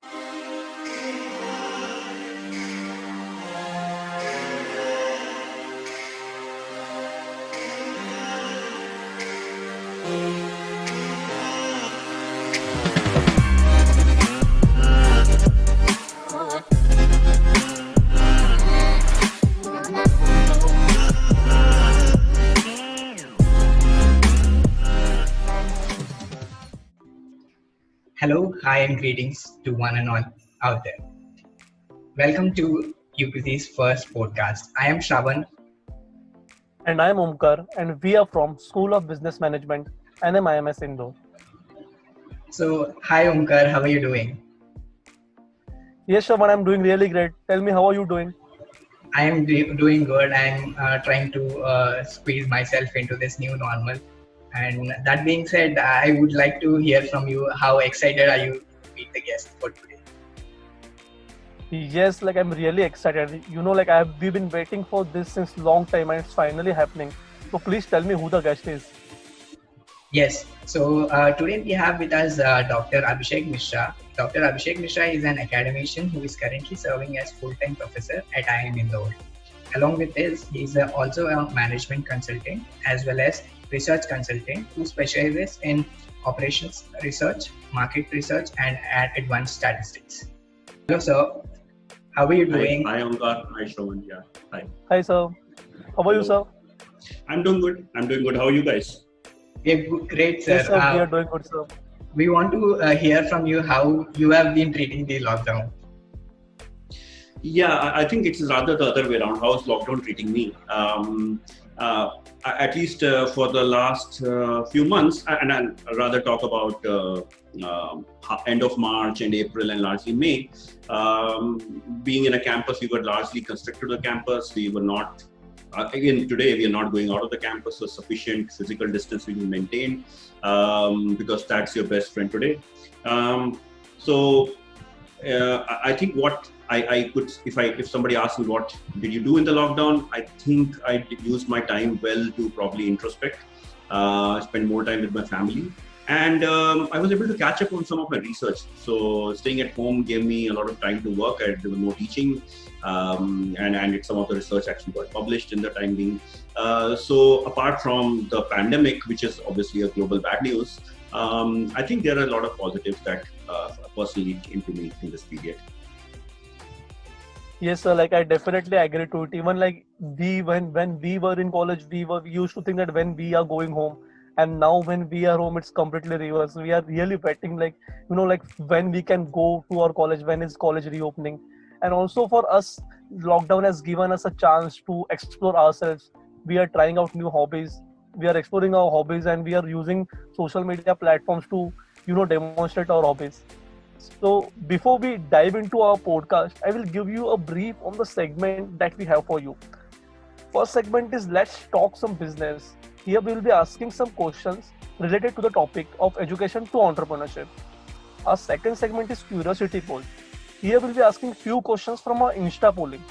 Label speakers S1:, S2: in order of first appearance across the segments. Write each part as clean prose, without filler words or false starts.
S1: Hello, hi, and greetings to one and all out there. Welcome to U-Kriti's first podcast. I am Shravan.
S2: And I am Omkar, and we are from School of Business Management, NMIMS Indore.
S1: So, hi Omkar, how are you doing?
S2: Yes, Shravan, I'm doing really great. Tell me, how are you doing?
S1: I am doing good. I'm trying to squeeze myself into this new normal. And that being said, I would like to hear from you. How excited are you to meet the guest for today?
S2: Yes, I'm really excited. We've been waiting for this since long time, and it's finally happening. So please tell me who the guest is.
S1: Yes. So today we have with us Dr. Abhishek Mishra. Dr. Abhishek Mishra is an academician who is currently serving as full-time professor at IIM Indore. Along with this, he is also a management consultant as well as research consultant who specializes in operations research, market research, and advanced statistics. Hello, sir. How are you doing?
S3: Hi, Omkar. Hi, Shravan. Yeah. Hi.
S2: Hi, sir. How are you, sir?
S3: I'm doing good. How are you guys?
S1: We're great, sir.
S2: Yes, sir. We are doing good, sir.
S1: We want to hear from you how you have been treating the lockdown.
S3: Yeah, I think it's rather the other way around. How is lockdown treating me? At least for the last few months, and I'll rather talk about end of March and April and largely May. Being in a campus, we were largely constricted to the campus. We were not, again, today we are not going out of the campus, so sufficient physical distance we can maintain because that's your best friend today. I think what I could, if somebody asks me what did you do in the lockdown, I think I used my time well to probably introspect, spend more time with my family, and I was able to catch up on some of my research. So staying at home gave me a lot of time to work. There was no teaching, and some of the research actually got published in the time being. So apart from the pandemic, which is obviously a global bad news, I think there are a lot of positives that personally came to me in this period.
S2: Yes, sir. I definitely agree to it. Even when we were in college, we used to think that when we are going home, and now when we are home, it's completely reverse. We are really waiting, when we can go to our college, when is college reopening, and also for us, lockdown has given us a chance to explore ourselves. We are trying out new hobbies. We are exploring our hobbies, and we are using social media platforms to, demonstrate our hobbies. So before we dive into our podcast, I will give you a brief on the segment that we have for you. First segment is Let's Talk Some Business. Here we will be asking some questions related to the topic of education to entrepreneurship. Our second segment is Curiosity Poll. Here we'll be asking few questions from our Insta polling.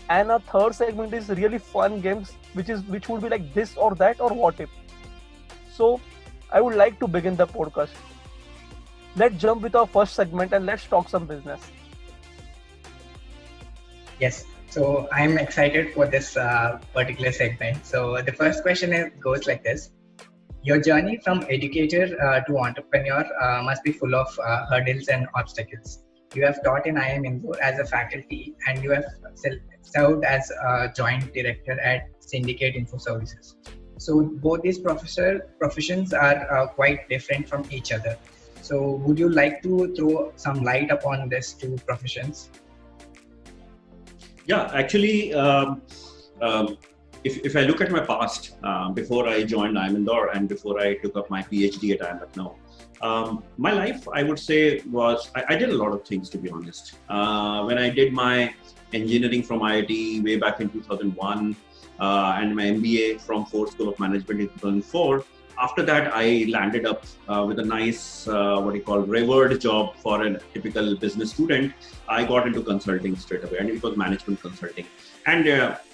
S2: And our third segment is really fun games, which would be like this or that or what if. So I would like to begin the podcast. Let's jump with our first segment and let's talk some business.
S1: Yes. So I'm excited for this particular segment. So the first question goes like this. Your journey from educator to entrepreneur must be full of hurdles and obstacles. You have taught in IIM Indore as a faculty, and you have served as a joint director at Syndicate Info Services. So both these professions are quite different from each other. So would you like to throw some light upon these two professions?
S3: Yeah, actually, if I look at my past, before I joined IIM Indore and before I took up my PhD at IIM Lucknow, my life, I would say, was, I did a lot of things, to be honest. When I did my engineering from IIT way back in 2001 and my MBA from Ford School of Management in 2004, after that, I landed up with a nice, revered job for a typical business student. I got into consulting straight away, and it was management consulting. And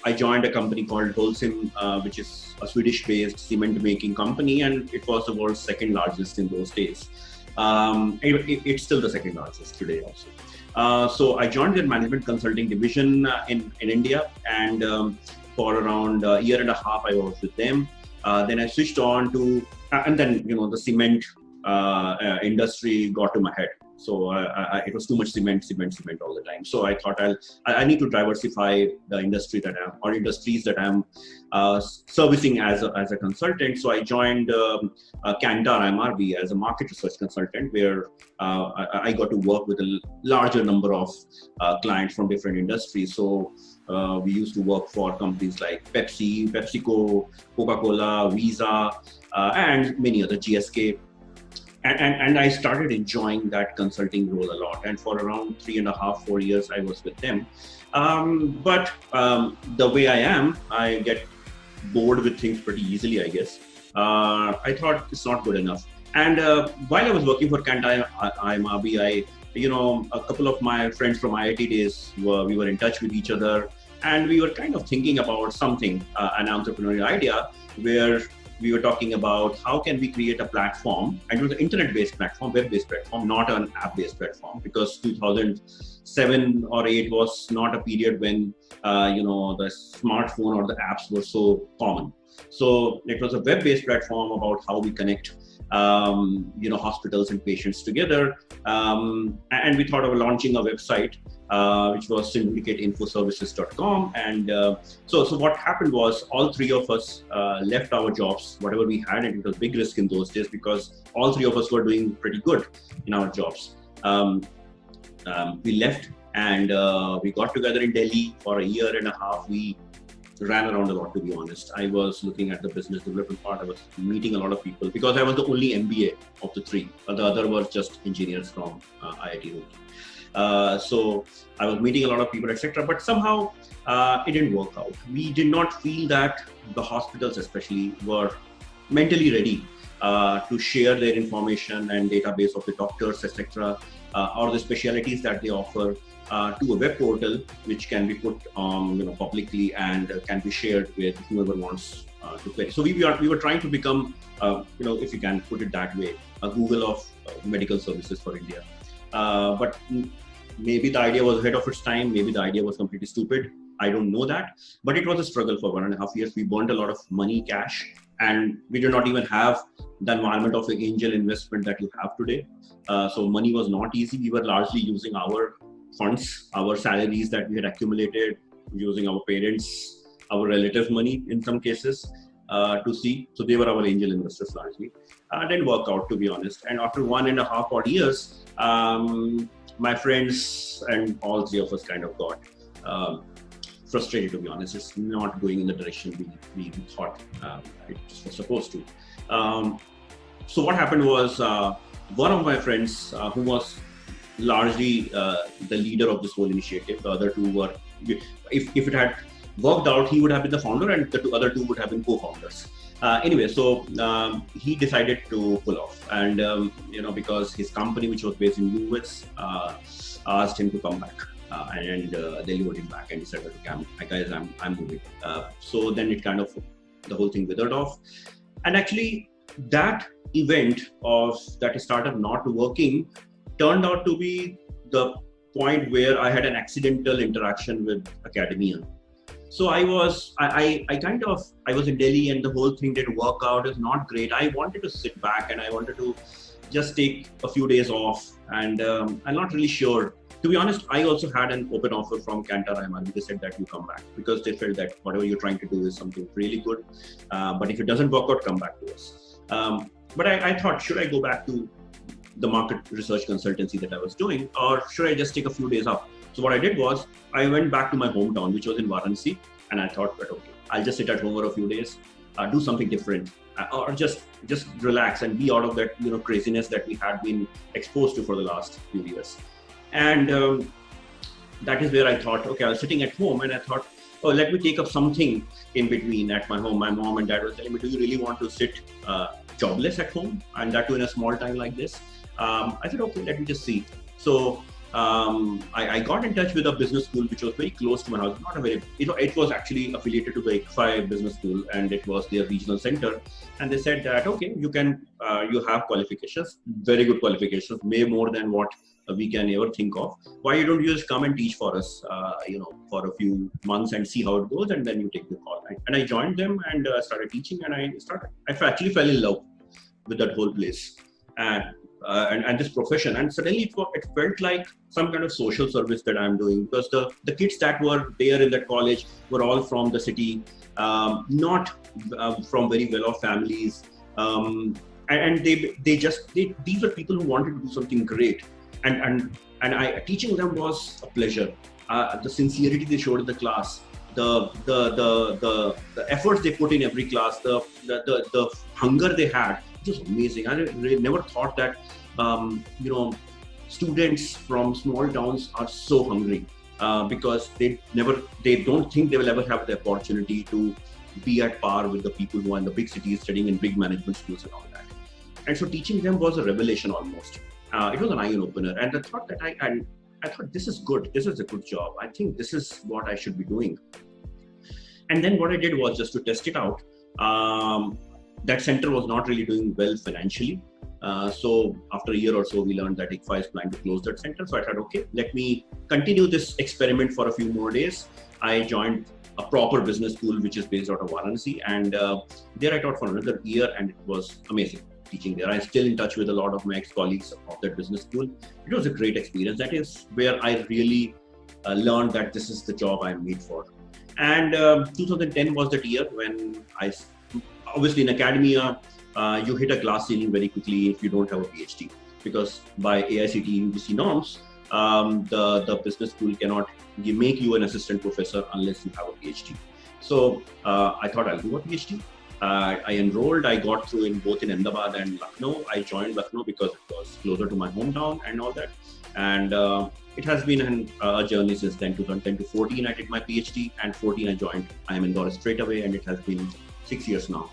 S3: I joined a company called Holcim, which is a Swedish-based cement-making company, and it was the world's second largest in those days. It's still the second largest today also. So I joined their management consulting division in India, and for around a year and a half I was with them. Then I switched on to, and then the cement industry got to my head. So it was too much cement all the time. So I thought I need to diversify the industry that or industries that I'm servicing as a consultant. So I joined Kantar IMRB as a market research consultant, where I got to work with a larger number of clients from different industries. So we used to work for companies like Pepsi, PepsiCo, Coca-Cola, Visa, and many other, GSK. And I started enjoying that consulting role a lot. And for around 3.5-4 years, I was with them. But the way I am, I get bored with things pretty easily, I guess. I thought it's not good enough. And while I was working for Kantar IMRB, a couple of my friends from IIT days, we were in touch with each other. And we were kind of thinking about something, an entrepreneurial idea, where we were talking about how can we create a platform, and it was an internet-based platform, web-based platform, not an app-based platform, because 2007 or 8 was not a period when the smartphone or the apps were so common. So it was a web-based platform about how we connect hospitals and patients together, and we thought of launching a website which was syndicateinfoservices.com. And so what happened was all three of us left our jobs, whatever we had, and it was big risk in those days because all three of us were doing pretty good in our jobs. We left and we got together in Delhi for a year and a half. We ran around a lot, to be honest. I was looking at the business development part. I was meeting a lot of people because I was the only MBA of the three. The other were just engineers from IIT Roorkee. So I was meeting a lot of people, etc. But somehow it didn't work out. We did not feel that the hospitals especially were mentally ready to share their information and database of the doctors, etc. Or the specialties that they offer to a web portal, which can be put publicly and can be shared with whoever wants to query. So we were trying to become, if you can put it that way, a Google of medical services for India. But maybe the idea was ahead of its time. Maybe the idea was completely stupid. I don't know that. But it was a struggle for 1.5 years. We burned a lot of money, cash, and we did not even have the environment of an angel investment that you have today. So money was not easy. We were largely using our funds, our salaries that we had accumulated, using our parents, our relatives' money in some cases to see. So they were our angel investors largely. Didn't work out, to be honest. And after 1.5 odd years, my friends and all three of us kind of got frustrated, to be honest. It's not going in the direction we thought it was supposed to. So what happened was one of my friends who was largely the leader of this whole initiative. The other two were, if it had worked out, he would have been the founder and the other two would have been co-founders. Anyway, so he decided to pull off, and because his company, which was based in US, asked him to come back, and they lured him back and he said, okay, guys, I'm moving. So then it kind of, the whole thing withered off. And actually that event of that startup not working turned out to be the point where I had an accidental interaction with academia. So I was in Delhi and the whole thing didn't work out. It's not great. I wanted to sit back and I wanted to just take a few days off, and I'm not really sure. To be honest, I also had an open offer from Kantar IMRB. They said that you come back because they felt that whatever you're trying to do is something really good. But if it doesn't work out, come back to us. But I thought, should I go back to the market research consultancy that I was doing, or should I just take a few days off? So what I did was I went back to my hometown, which was in Varanasi, and I thought that, okay, I'll just sit at home for a few days, do something different, or just relax and be out of that craziness that we had been exposed to for the last few years. And that is where I thought, okay, I was sitting at home and I thought, oh, let me take up something in between at my home. My mom and dad were telling me, do you really want to sit jobless at home, and that too in a small town like this? I said, okay, let me just see. So I got in touch with a business school which was very close to my house. Not a very, it was actually affiliated to the IIM Business School, and it was their regional center. And they said that, okay, you can, you have qualifications, very good qualifications, way more than what we can ever think of. Why you don't just come and teach for us, for a few months and see how it goes, and then you take the call. And I joined them and started teaching, and I actually fell in love with that whole place. And this profession, and suddenly it felt like some kind of social service that I'm doing, because the kids that were there in that college were all from the city, not from very well-off families, and these were people who wanted to do something great, and teaching them was a pleasure. The sincerity they showed in the class, the efforts they put in every class, the hunger they had, was amazing. I never thought that students from small towns are so hungry, because they don't think they will ever have the opportunity to be at par with the people who are in the big cities studying in big management schools and all that. And so teaching them was a revelation almost. It was an eye opener, and I thought that I thought, this is good. This is a good job. I think this is what I should be doing. And then what I did was just to test it out. That center was not really doing well financially. So after a year or so, we learned that ICFA is planning to close that center. So I thought, okay, let me continue this experiment for a few more days. I joined a proper business school, which is based out of Varanasi. And there I taught for another year, and it was amazing teaching there. I'm still in touch with a lot of my ex-colleagues of that business school. It was a great experience. That is where I really learned that this is the job I'm made for. And 2010 was that year when obviously in academia, you hit a glass ceiling very quickly if you don't have a PhD, because by AICTE UGC norms, the business school cannot make you an assistant professor unless you have a PhD. So I thought I'll do a PhD. I enrolled. I got through in both in Ahmedabad and Lucknow. I joined Lucknow because it was closer to my hometown and all that. And it has been a journey since then. 2010 to 14, I did my PhD, and 14 I joined IIM Indore straight away, and it has been 6 years now.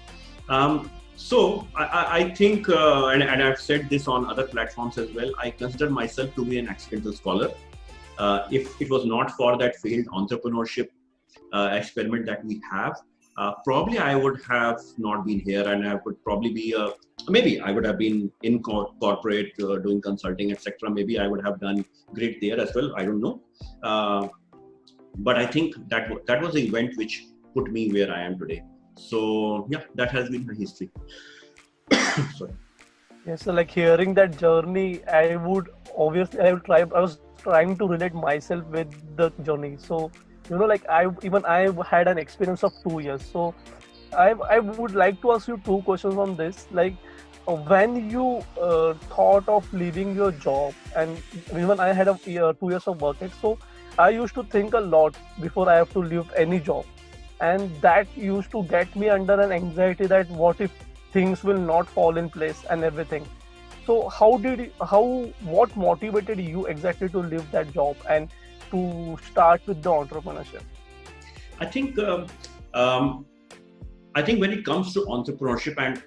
S3: So I think, and I've said this on other platforms as well, I consider myself to be an accidental scholar. If it was not for that failed entrepreneurship experiment that we have, probably I would have not been here, and I would probably be maybe I would have been in corporate doing consulting, etc. Maybe I would have done great there as well. I don't know, but I think that was the event which put me where I am today. So yeah, that has been my history. Sorry.
S2: Yeah, so like hearing that journey, I was trying to relate myself with the journey. So like I had an experience of 2 years. So I would like to ask you two questions on this. Like when you thought of leaving your job, and even I had 2 years of work, so I used to think a lot before I have to leave any job, and that used to get me under an anxiety that what if things will not fall in place and everything. So what motivated you exactly to leave that job and to start with the entrepreneurship?
S3: I think when it comes to entrepreneurship and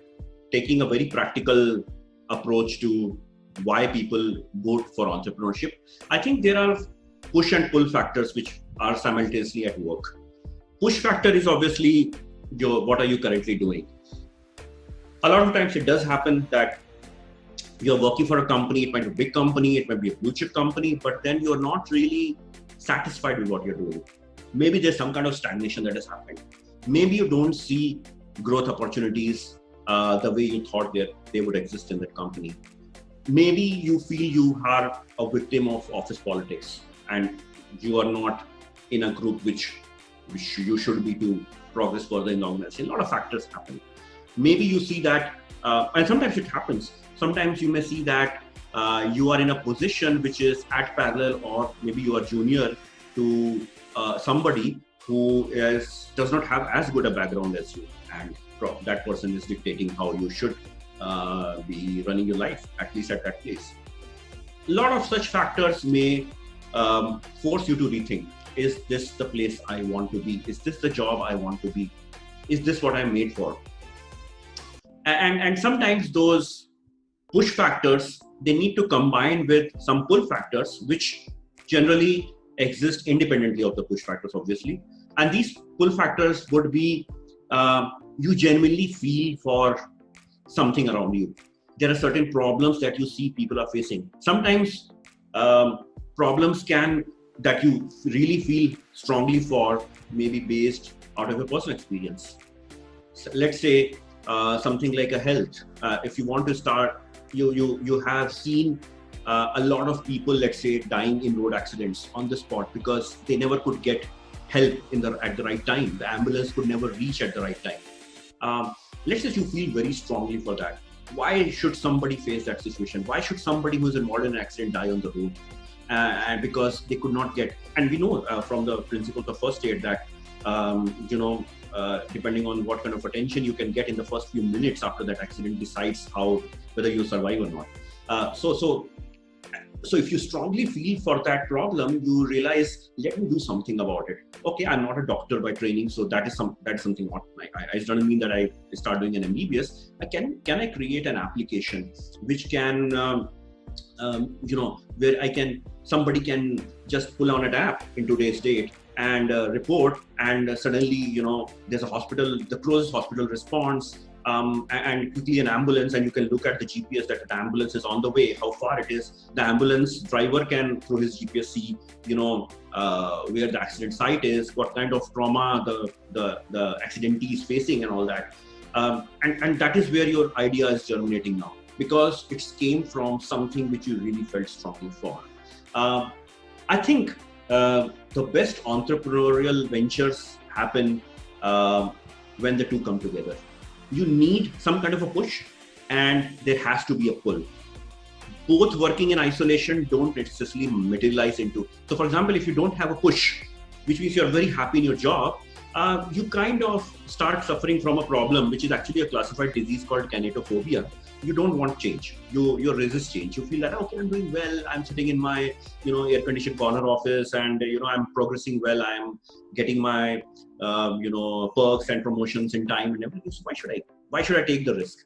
S3: taking a very practical approach to why people go for entrepreneurship, I think there are push and pull factors which are simultaneously at work. Push factor is obviously what are you currently doing. A lot of times it does happen that you're working for a company, it might be a big company, it might be a blue chip company, but then you're not really satisfied with what you're doing. Maybe there's some kind of stagnation that has happened. Maybe you don't see growth opportunities the way you thought they would exist in that company. Maybe you feel you are a victim of office politics and you are not in a group which you should be to progress further in the organization. A lot of factors happen. Maybe you see that, and sometimes it happens. Sometimes you may see that you are in a position which is at parallel, or maybe you are junior to somebody who does not have as good a background as you, and that person is dictating how you should be running your life, at least at that place. A lot of such factors may force you to rethink. Is this the place I want to be? Is this the job I want to be? Is this what I'm made for? And sometimes those push factors they need to combine with some pull factors, which generally exist independently of the push factors, obviously. And these pull factors would be you genuinely feel for something around you. There are certain problems that you see people are facing. Sometimes problems that you really feel strongly for, maybe based out of your personal experience. So let's say something like a health. If you want to start, you have seen a lot of people, let's say, dying in road accidents on the spot because they never could get help at the right time. The ambulance could never reach at the right time. Let's say you feel very strongly for that. Why should somebody face that situation? Why should somebody who's involved in an accident die on the road? And because they could not get, and we know from the principles of first aid that depending on what kind of attention you can get in the first few minutes after that accident decides whether you survive or not. So if you strongly feel for that problem, you realize, let me do something about it. Okay, I'm not a doctor by training, so that is something not. It doesn't mean that I start doing an MBBS. Can I create an application which can, where somebody can just pull on an app in today's date and report, and suddenly there's a hospital, the closest hospital responds. And quickly an ambulance, and you can look at the GPS that the ambulance is on the way, how far it is. The ambulance driver can, through his GPS, see, where the accident site is, what kind of trauma the accidentee is facing, and all that. And that is where your idea is germinating now, because it came from something which you really felt strongly for. I think the best entrepreneurial ventures happen when the two come together. You need some kind of a push, and there has to be a pull. Both working in isolation don't necessarily materialize into. So for example, if you don't have a push, which means you're very happy in your job, you kind of start suffering from a problem, which is actually a classified disease called kinetophobia. You don't want change. You resist change. You feel that, okay, I'm doing well. I'm sitting in my air-conditioned corner office, and I'm progressing well. I'm getting my perks and promotions in time and everything. So why should I take the risk?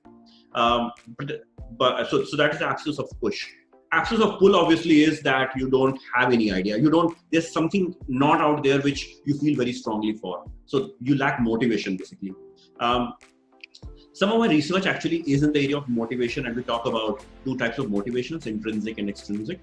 S3: But so that is the absence of push. Absence of pull obviously is that you don't have any idea. There's something not out there which you feel very strongly for. So you lack motivation, basically. Some of my research actually is in the area of motivation, and we talk about two types of motivations, intrinsic and extrinsic.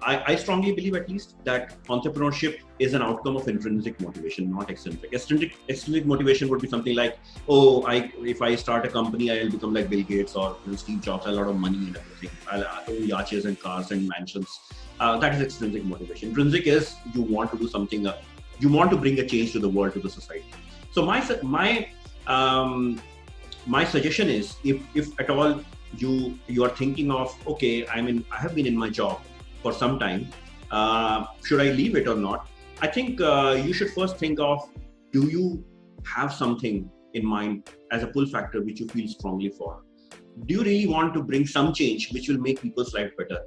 S3: I strongly believe, at least, that entrepreneurship is an outcome of intrinsic motivation, not extrinsic. Extrinsic motivation would be something like, if I start a company, I'll become like Bill Gates or Steve Jobs, a lot of money and everything. I'll own yachts and cars and mansions. That is extrinsic motivation. Intrinsic is you want to do something, you want to bring a change to the world, to the society. So my suggestion is, if at all you are thinking of, okay, I have been in my job for some time, should I leave it or not? I think you should first think of, do you have something in mind as a pull factor which you feel strongly for? Do you really want to bring some change which will make people's life better?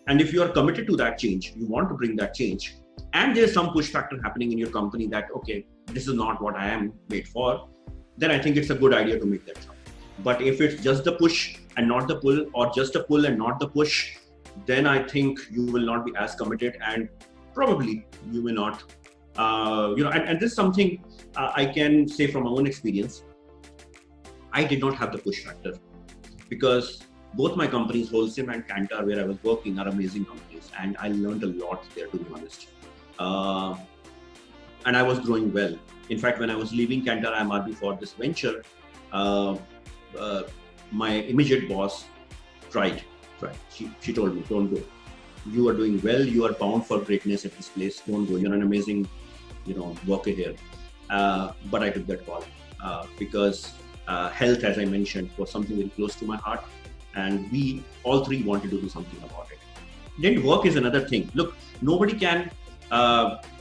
S3: And if you are committed to that change, you want to bring that change, and there's some push factor happening in your company that, okay, this is not what I am made for, then I think it's a good idea to make that jump. But if it's just the push and not the pull, or just a pull and not the push, then I think you will not be as committed, and probably you will not, and this is something I can say from my own experience. I did not have the push factor, because both my companies, Holcim and Kantar, where I was working, are amazing companies, and I learned a lot there, to be honest. And I was growing well. In fact, when I was leaving Kantar IMRB for this venture, my immediate boss tried. She told me, don't go. You are doing well. You are bound for greatness at this place. Don't go. You're an amazing, worker here. But I took that call because health, as I mentioned, was something very close to my heart, and we all three wanted to do something about it. Then work is another thing. Look, nobody can.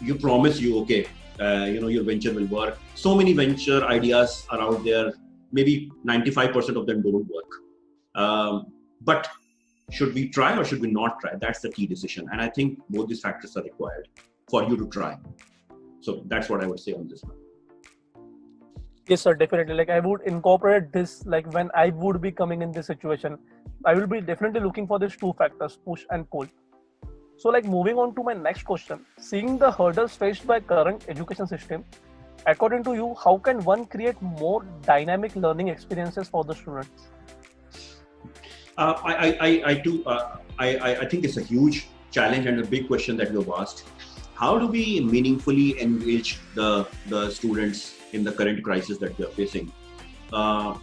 S3: You promise you, okay, your venture will work. So many venture ideas are out there. Maybe 95% of them don't work. But should we try or should we not try? That's the key decision. And I think both these factors are required for you to try. So that's what I would say on this one.
S2: Yes, sir, definitely. Like I would incorporate this, like when I would be coming in this situation, I will be definitely looking for these two factors, push and pull. So like moving on to my next question, seeing the hurdles faced by current education system, according to you, how can one create more dynamic learning experiences for the students?
S3: I too, I think it's a huge challenge and a big question that you have asked. How do we meaningfully engage the students in the current crisis that we are facing? Uh,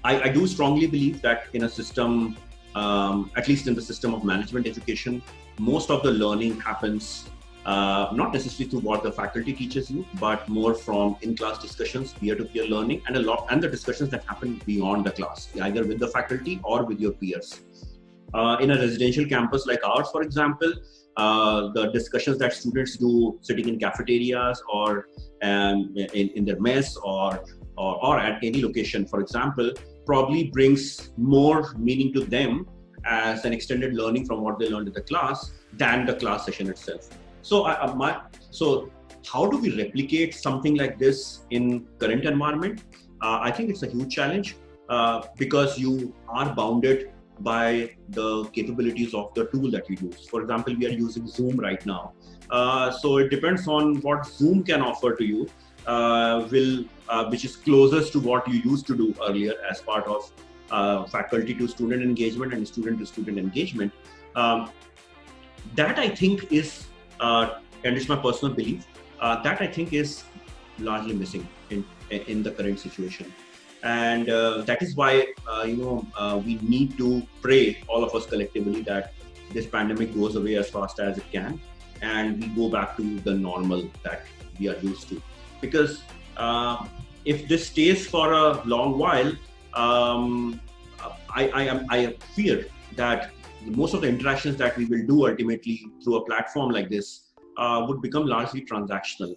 S3: I do strongly believe that in a system, at least in the system of management education, most of the learning happens not necessarily through what the faculty teaches you, but more from in-class discussions, peer-to-peer learning, and the discussions that happen beyond the class, either with the faculty or with your peers. In a residential campus like ours, for example, the discussions that students do sitting in cafeterias or in their mess or at any location, for example, probably brings more meaning to them as an extended learning from what they learned in the class than the class session itself. So how do we replicate something like this in current environment? I think it's a huge challenge because you are bounded by the capabilities of the tool that you use. For example, we are using Zoom right now. So it depends on what Zoom can offer to you, which is closest to what you used to do earlier as part of faculty to student engagement and student to student engagement. That I think is, and it's my personal belief, that I think is largely missing in the current situation. And that is why we need to pray, all of us collectively, that this pandemic goes away as fast as it can and we go back to the normal that we are used to. Because if this stays for a long while, I fear that most of the interactions that we will do ultimately through a platform like this would become largely transactional.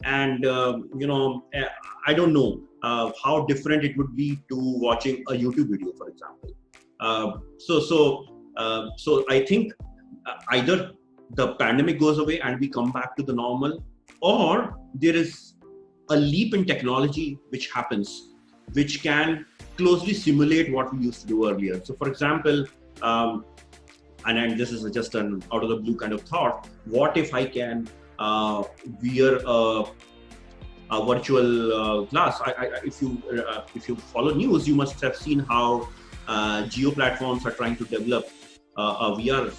S3: And I don't know how different it would be to watching a YouTube video, for example. So I think either the pandemic goes away and we come back to the normal, or there is a leap in technology which happens, which can closely simulate what we used to do earlier. So, for example, and this is just an out of the blue kind of thought, what if I can wear a virtual glass? If you follow news, you must have seen how geo platforms are trying to develop a VR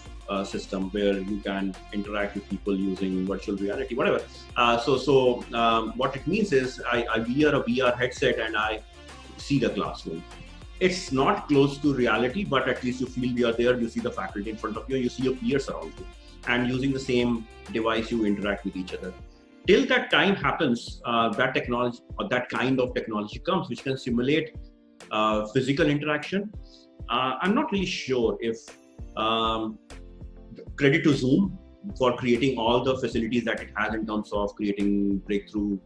S3: system where you can interact with people using virtual reality, whatever. What it means is I wear a VR headset and I see the classroom. It's not close to reality, but at least you feel we are there. You see the faculty in front of you, you see your peers around you, and using the same device, you interact with each other. Till that time happens, that technology or that kind of technology comes, which can simulate physical interaction. I'm not really sure if credit to Zoom for creating all the facilities that it has in terms of creating breakthrough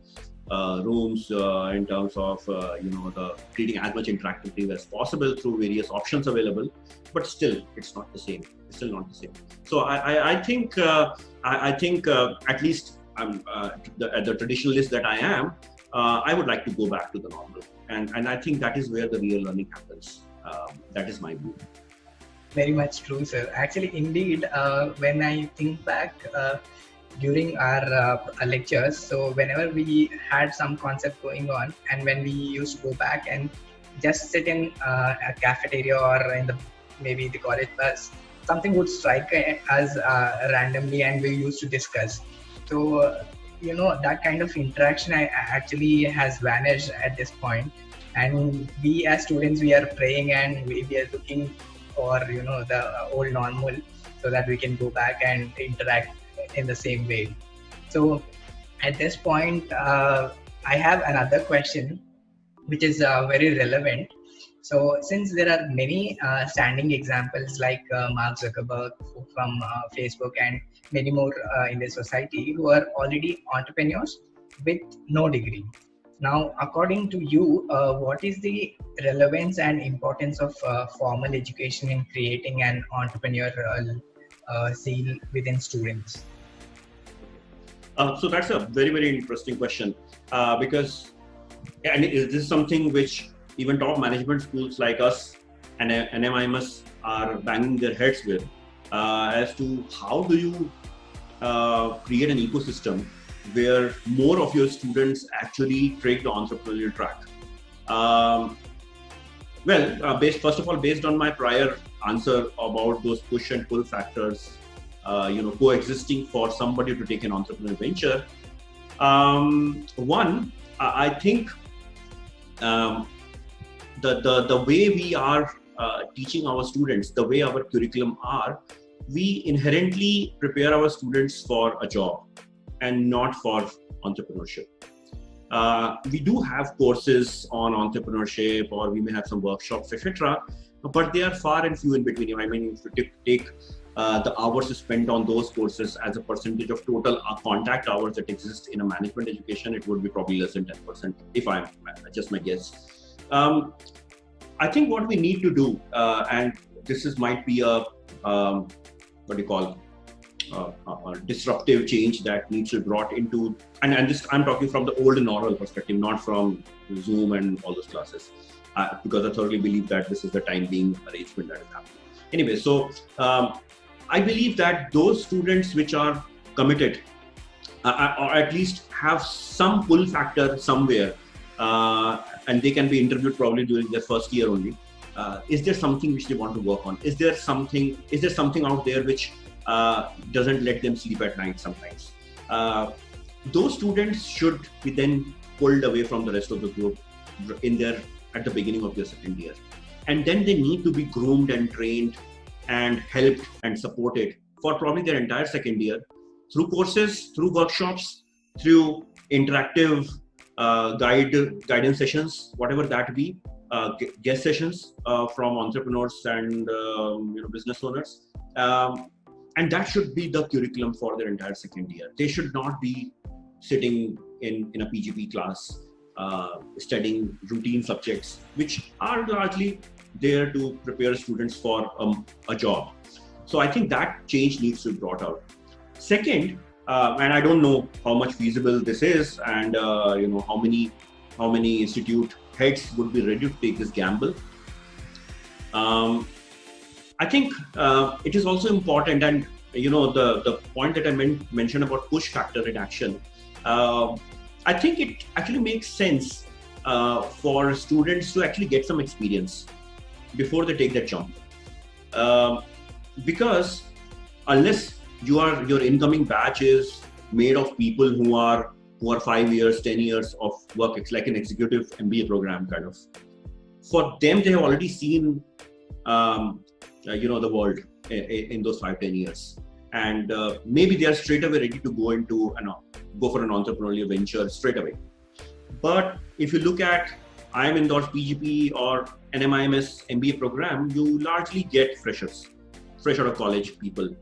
S3: rooms, in terms of the creating as much interactivity as possible through various options available, but still it's not the same. It's still not the same. So I think at least the traditionalist that I am, I would like to go back to the normal, and I think that is where the real learning happens. That is my view.
S1: Very much true, sir. Actually, indeed, when I think back during our lectures, so whenever we had some concept going on, and when we used to go back and just sit in a cafeteria or in maybe the college bus, something would strike us randomly, and we used to discuss. So that kind of interaction actually has vanished at this point, and we as students, we are praying and we are looking for the old normal, so that we can go back and interact in the same way. So at this point, I have another question which is very relevant. So since there are many standing examples like Mark Zuckerberg from Facebook and many more in the society who are already entrepreneurs with no degree. Now, according to you, what is the relevance and importance of formal education in creating an entrepreneurial zeal within students?
S3: So that's a very, very interesting question because and is this something which even top management schools like us and NMIMS are banging their heads with, as to how do you create an ecosystem where more of your students actually take the entrepreneurial track? First of all, based on my prior answer about those push and pull factors, coexisting for somebody to take an entrepreneurial venture, I think the way we are teaching our students, the way our curriculum are, we inherently prepare our students for a job and not for entrepreneurship. We do have courses on entrepreneurship, or we may have some workshops, etc., but they are far and few in between. I mean, if you take the hours spent on those courses as a percentage of total contact hours that exist in a management education, it would be probably less than 10%, if I'm just my guess. I think what we need to do, and might be a disruptive change that needs to be brought into, and this I'm talking from the old and oral perspective, not from Zoom and all those classes, because I thoroughly believe that this is the time being arrangement that is happening. Anyway, so I believe that those students which are committed, or at least have some pull factor somewhere, and they can be interviewed probably during their first year only. Is there something which they want to work on? Is there something out there which doesn't let them sleep at night sometimes? Those students should be then pulled away from the rest of the group at the beginning of their second year. And then they need to be groomed and trained and helped and supported for probably their entire second year through courses, through workshops, through interactive guidance sessions, whatever that be, guest sessions from entrepreneurs and business owners. And that should be the curriculum for their entire second year. They should not be sitting in a PGP class studying routine subjects, which are largely there to prepare students for a job. So I think that change needs to be brought out. Second, and I don't know how much feasible this is, and how many institute heads would be ready to take this gamble. I think it is also important, and the point that I mentioned about push factor in action. I think it actually makes sense for students to actually get some experience before they take that jump, because unless your incoming batch is made of people who are 5 years, 10 years of work, it's like an executive MBA program kind of. For them, they have already seen the world in those 5-10 years, and maybe they are straight away ready to go for an entrepreneurial venture straight away. But if you look at IIM Indore's PGP or NMIMS MBA program, you largely get fresh out of college people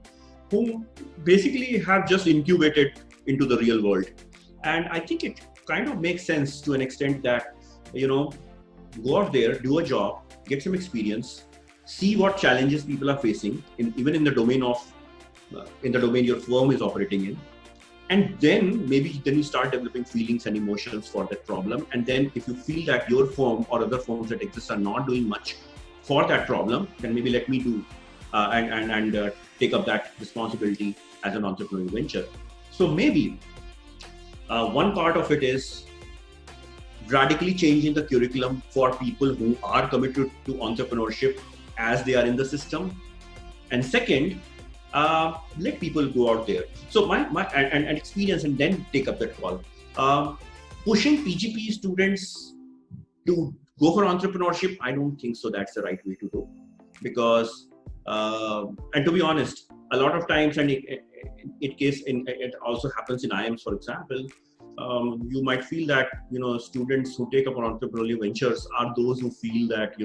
S3: who basically have just incubated into the real world. And I think it kind of makes sense to an extent that, go out there, do a job, get some experience, see what challenges people are facing, even in the domain your firm is operating in. And then you start developing feelings and emotions for that problem. And then if you feel that your firm or other firms that exist are not doing much for that problem, then maybe let me do and take up that responsibility as an entrepreneurial venture. So maybe one part of it is radically changing the curriculum for people who are committed to entrepreneurship as they are in the system. And second, let people go out there. So and experience, and then take up that call. Pushing PGP students to go for entrepreneurship, I don't think so. That's the right way to go, because and to be honest, a lot of times, and it also happens in IIMs, for example. You might feel that students who take up on entrepreneurial ventures are those who feel that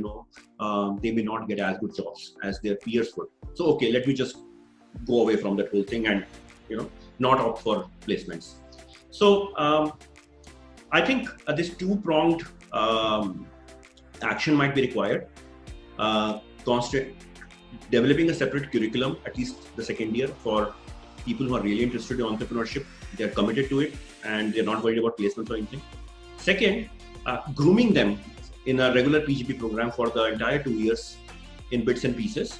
S3: they may not get as good jobs as their peers would. So okay, let me just go away from that whole thing and not opt for placements. So I think this two-pronged action might be required. Developing a separate curriculum, at least the second year, for people who are really interested in entrepreneurship. They're committed to it and they're not worried about placements or anything. Second, grooming them in a regular PGP program for the entire 2 years in bits and pieces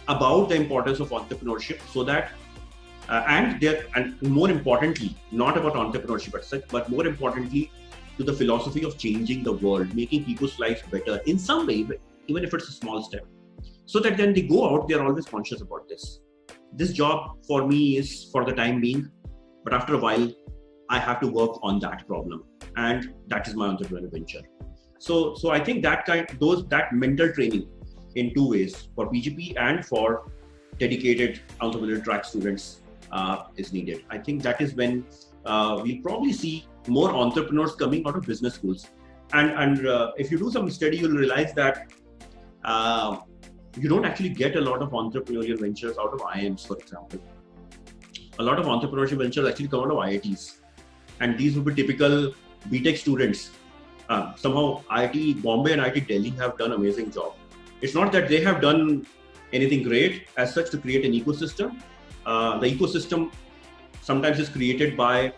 S3: about the importance of entrepreneurship, so that and more importantly, not about entrepreneurship as such, but more importantly, to the philosophy of changing the world, making people's lives better in some way, even if it's a small step, so that then they go out, they're always conscious about this. This job for me is for the time being, but after a while, I have to work on that problem, and that is my entrepreneurial venture. So I think that mental training in 2 ways, for PGP and for dedicated entrepreneurial track students, is needed. I think that is when we'll probably see more entrepreneurs coming out of business schools. And if you do some study, you'll realize that you don't actually get a lot of entrepreneurial ventures out of IIMs, for example. A lot of entrepreneurship ventures actually come out of IITs. And these would be typical BTech students. Somehow IIT Bombay and IIT Delhi have done an amazing job. It's not that they have done anything great as such to create an ecosystem. The ecosystem sometimes is created by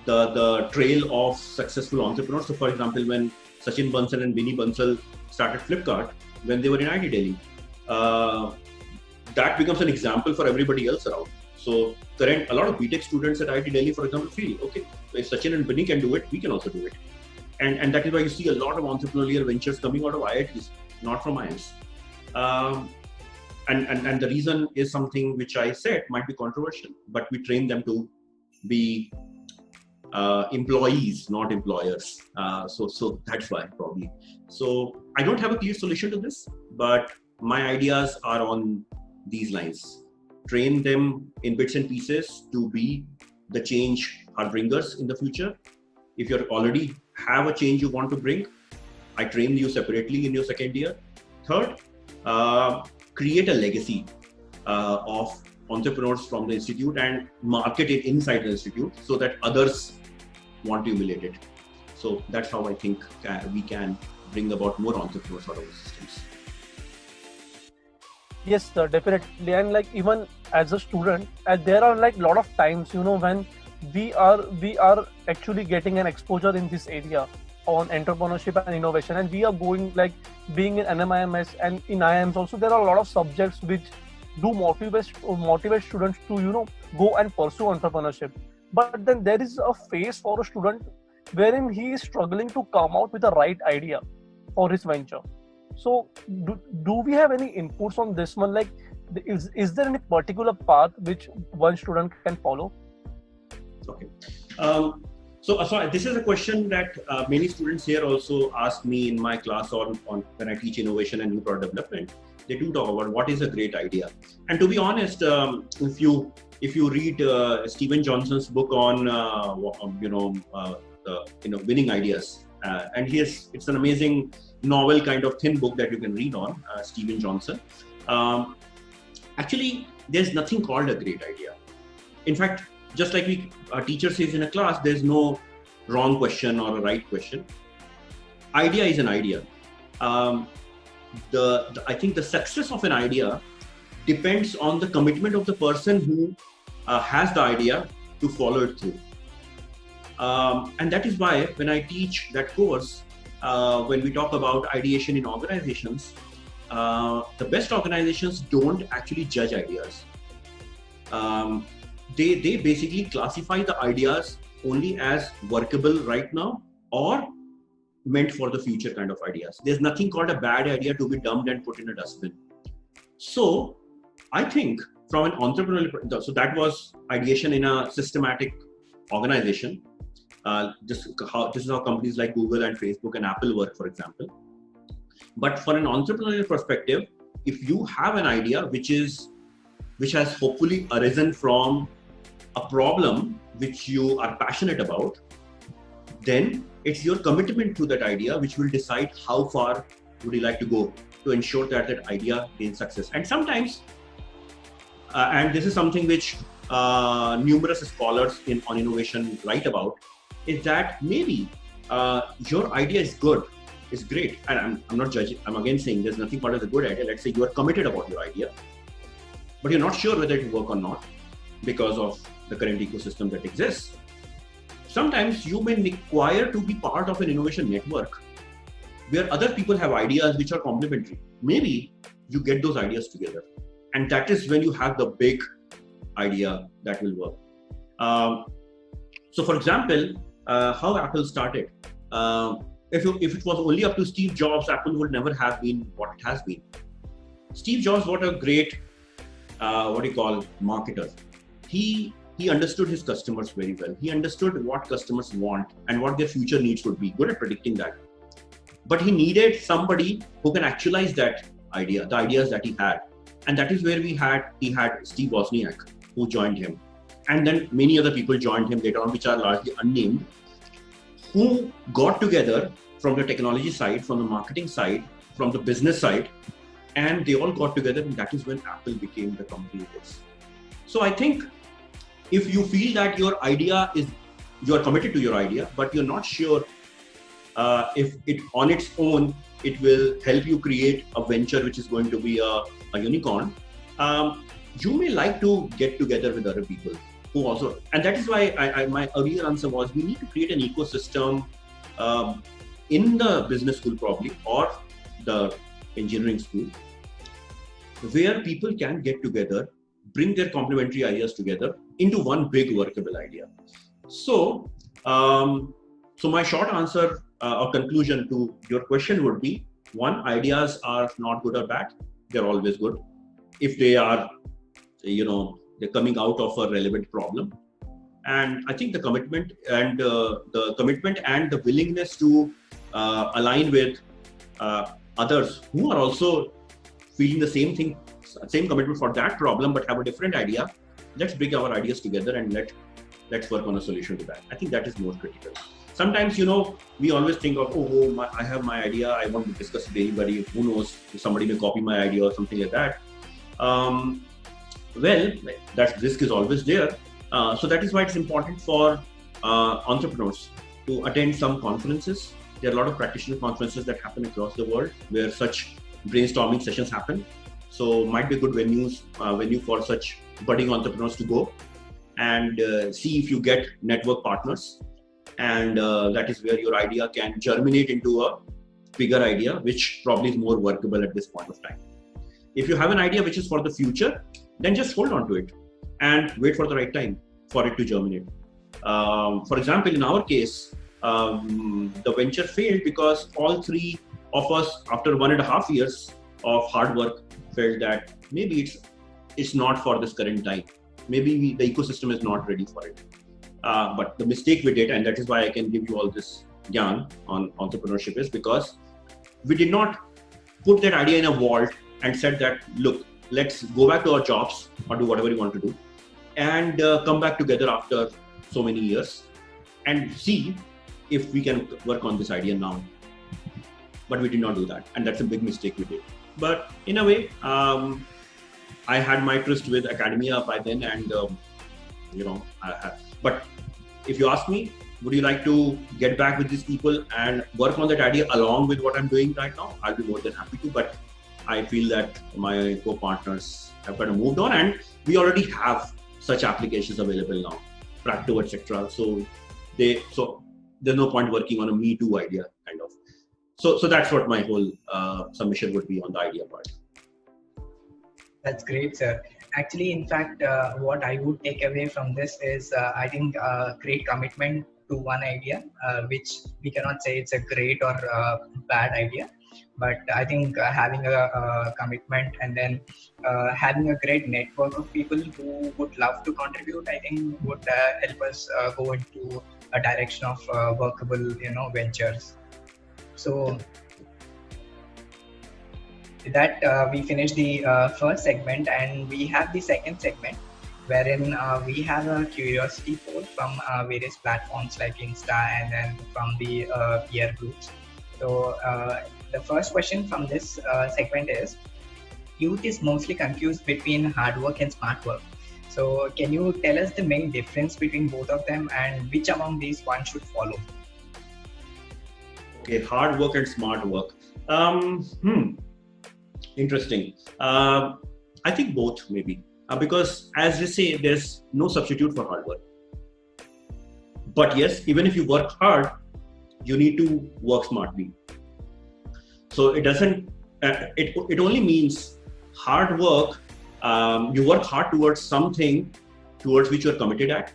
S3: the trail of successful entrepreneurs. So for example, when Sachin Bansal and Vinny Bansal started Flipkart, when they were in IIT Delhi, that becomes an example for everybody else around. So a lot of BTech students at IIT Delhi, for example, feel, okay, if Sachin and Vinny can do it, we can also do it. And that is why you see a lot of entrepreneurial ventures coming out of IITs, not from IIMs. And the reason is something which I said might be controversial, but we train them to be employees, not employers. So that's why probably. So I don't have a clear solution to this, but my ideas are on these lines. Train them in bits and pieces to be the change harbingers in the future. If you already have a change you want to bring, I train you separately in your second year. Third, create a legacy of entrepreneurs from the institute and market it inside the institute so that others want to emulate it. So that's how I think we can bring about more entrepreneurs out of the systems.
S2: Yes, sir, definitely. And like even as a student, there are like a lot of times, when we are actually getting an exposure in this area on entrepreneurship and innovation, and we are going like being in NMIMS and in IIMs also, there are a lot of subjects which do motivate students to go and pursue entrepreneurship. But then there is a phase for a student wherein he is struggling to come out with the right idea for his venture. So do we have any inputs on this one? Like, is there any particular path which one student can follow?
S3: Okay. So this is a question that many students here also ask me in my class on when I teach innovation and new product development. They do talk about what is a great idea. And to be honest, if you read Steven Johnson's book on winning ideas, and it's an amazing novel kind of thin book that you can read on Steven Johnson. Actually, there's nothing called a great idea. In fact, just like a teacher says in a class, there's no wrong question or a right question. Idea is an idea. I think the success of an idea depends on the commitment of the person who has the idea to follow it through. And that is why when I teach that course, when we talk about ideation in organizations, the best organizations don't actually judge ideas. They basically classify the ideas only as workable right now or meant for the future kind of ideas. There's nothing called a bad idea to be dumped and put in a dustbin. So I think from an entrepreneurial, so that was ideation in a systematic organization. This is how companies like Google and Facebook and Apple work, for example. But for an entrepreneurial perspective, if you have an idea which has hopefully arisen from a problem which you are passionate about, then it's your commitment to that idea which will decide how far would you like to go to ensure that that idea gains success. And sometimes, and this is something which numerous scholars on innovation write about, is that maybe your idea is good, is great, and I'm not judging. I'm again saying there's nothing called as a good idea. Let's say you are committed about your idea, but you're not sure whether it will work or not because of the current ecosystem that exists. sometimes you may require to be part of an innovation network where other people have ideas which are complementary. Maybe you get those ideas together, and that is when you have the big idea that will work. So for example, how Apple started. If it was only up to Steve Jobs, Apple would never have been what it has been. Steve Jobs was a great, marketer. He understood his customers very well. He understood what customers want and what their future needs would be. Good at predicting that. But he needed somebody who can actualize that idea, the ideas that he had. And that is where he had Steve Wozniak, who joined him. And then many other people joined him later on, which are largely unnamed, who got together from the technology side, from the marketing side, from the business side, and they all got together, and that is when Apple became the company it is. So I think if you feel that you are committed to your idea, but you're not sure if it on its own, it will help you create a venture which is going to be a unicorn, you may like to get together with other people who also, and that is why my earlier answer was, we need to create an ecosystem in the business school probably, or the engineering school, where people can get together, bring their complementary ideas together into one big workable idea. So, so my short answer or conclusion to your question would be, one, ideas are not good or bad. They're always good. If they are, they're coming out of a relevant problem. And I think the commitment and the willingness to align with others who are also feeling the same thing, same commitment for that problem, but have a different idea. Let's bring our ideas together and let's work on a solution to that. I think that is more critical. Sometimes, we always think of, I have my idea, I want to discuss with anybody. Who knows, if somebody may copy my idea or something like that. Well, that risk is always there. So that is why it's important for entrepreneurs to attend some conferences. There are a lot of practitioner conferences that happen across the world where such brainstorming sessions happen. So might be a good venue for such budding entrepreneurs to go and see if you get network partners. And that is where your idea can germinate into a bigger idea, which probably is more workable at this point of time. If you have an idea which is for the future, then just hold on to it and wait for the right time for it to germinate. For example, in our case, the venture failed because all three of us, after 1.5 years of hard work, felt that maybe it's not for this current time. Maybe the ecosystem is not ready for it. But the mistake we did, and that is why I can give you all this yarn on entrepreneurship, is because we did not put that idea in a vault and said that, look, let's go back to our jobs or do whatever you want to do and come back together after so many years and see if we can work on this idea now. But we did not do that, and that's a big mistake we did. But in a way, I had my tryst with academia by then, and but if you ask me, would you like to get back with these people and work on that idea along with what I'm doing right now? I'll be more than happy to, but I feel that my co-partners have kind of moved on, and we already have such applications available now, Practo, etc. So there's no point working on a Me Too idea, kind of. So that's what my whole submission would be on the idea part.
S1: That's great, sir. Actually, in fact, what I would take away from this is, I think, great commitment to one idea, which we cannot say it's a great or bad idea. But I think having a commitment and then having a great network of people who would love to contribute, I think would help us go into a direction of workable, ventures. So with that, we finish the first segment, and we have the second segment, wherein we have a curiosity poll from various platforms like Insta and then from the peer groups. So the first question from this segment is, youth is mostly confused between hard work and smart work. So can you tell us the main difference between both of them and which among these one should follow?
S3: Okay, hard work and smart work. Interesting. I think both, maybe, because as you say, there's no substitute for hard work. But yes, even if you work hard, you need to work smartly. So it doesn't, it only means hard work. You work hard towards something towards which you're committed at.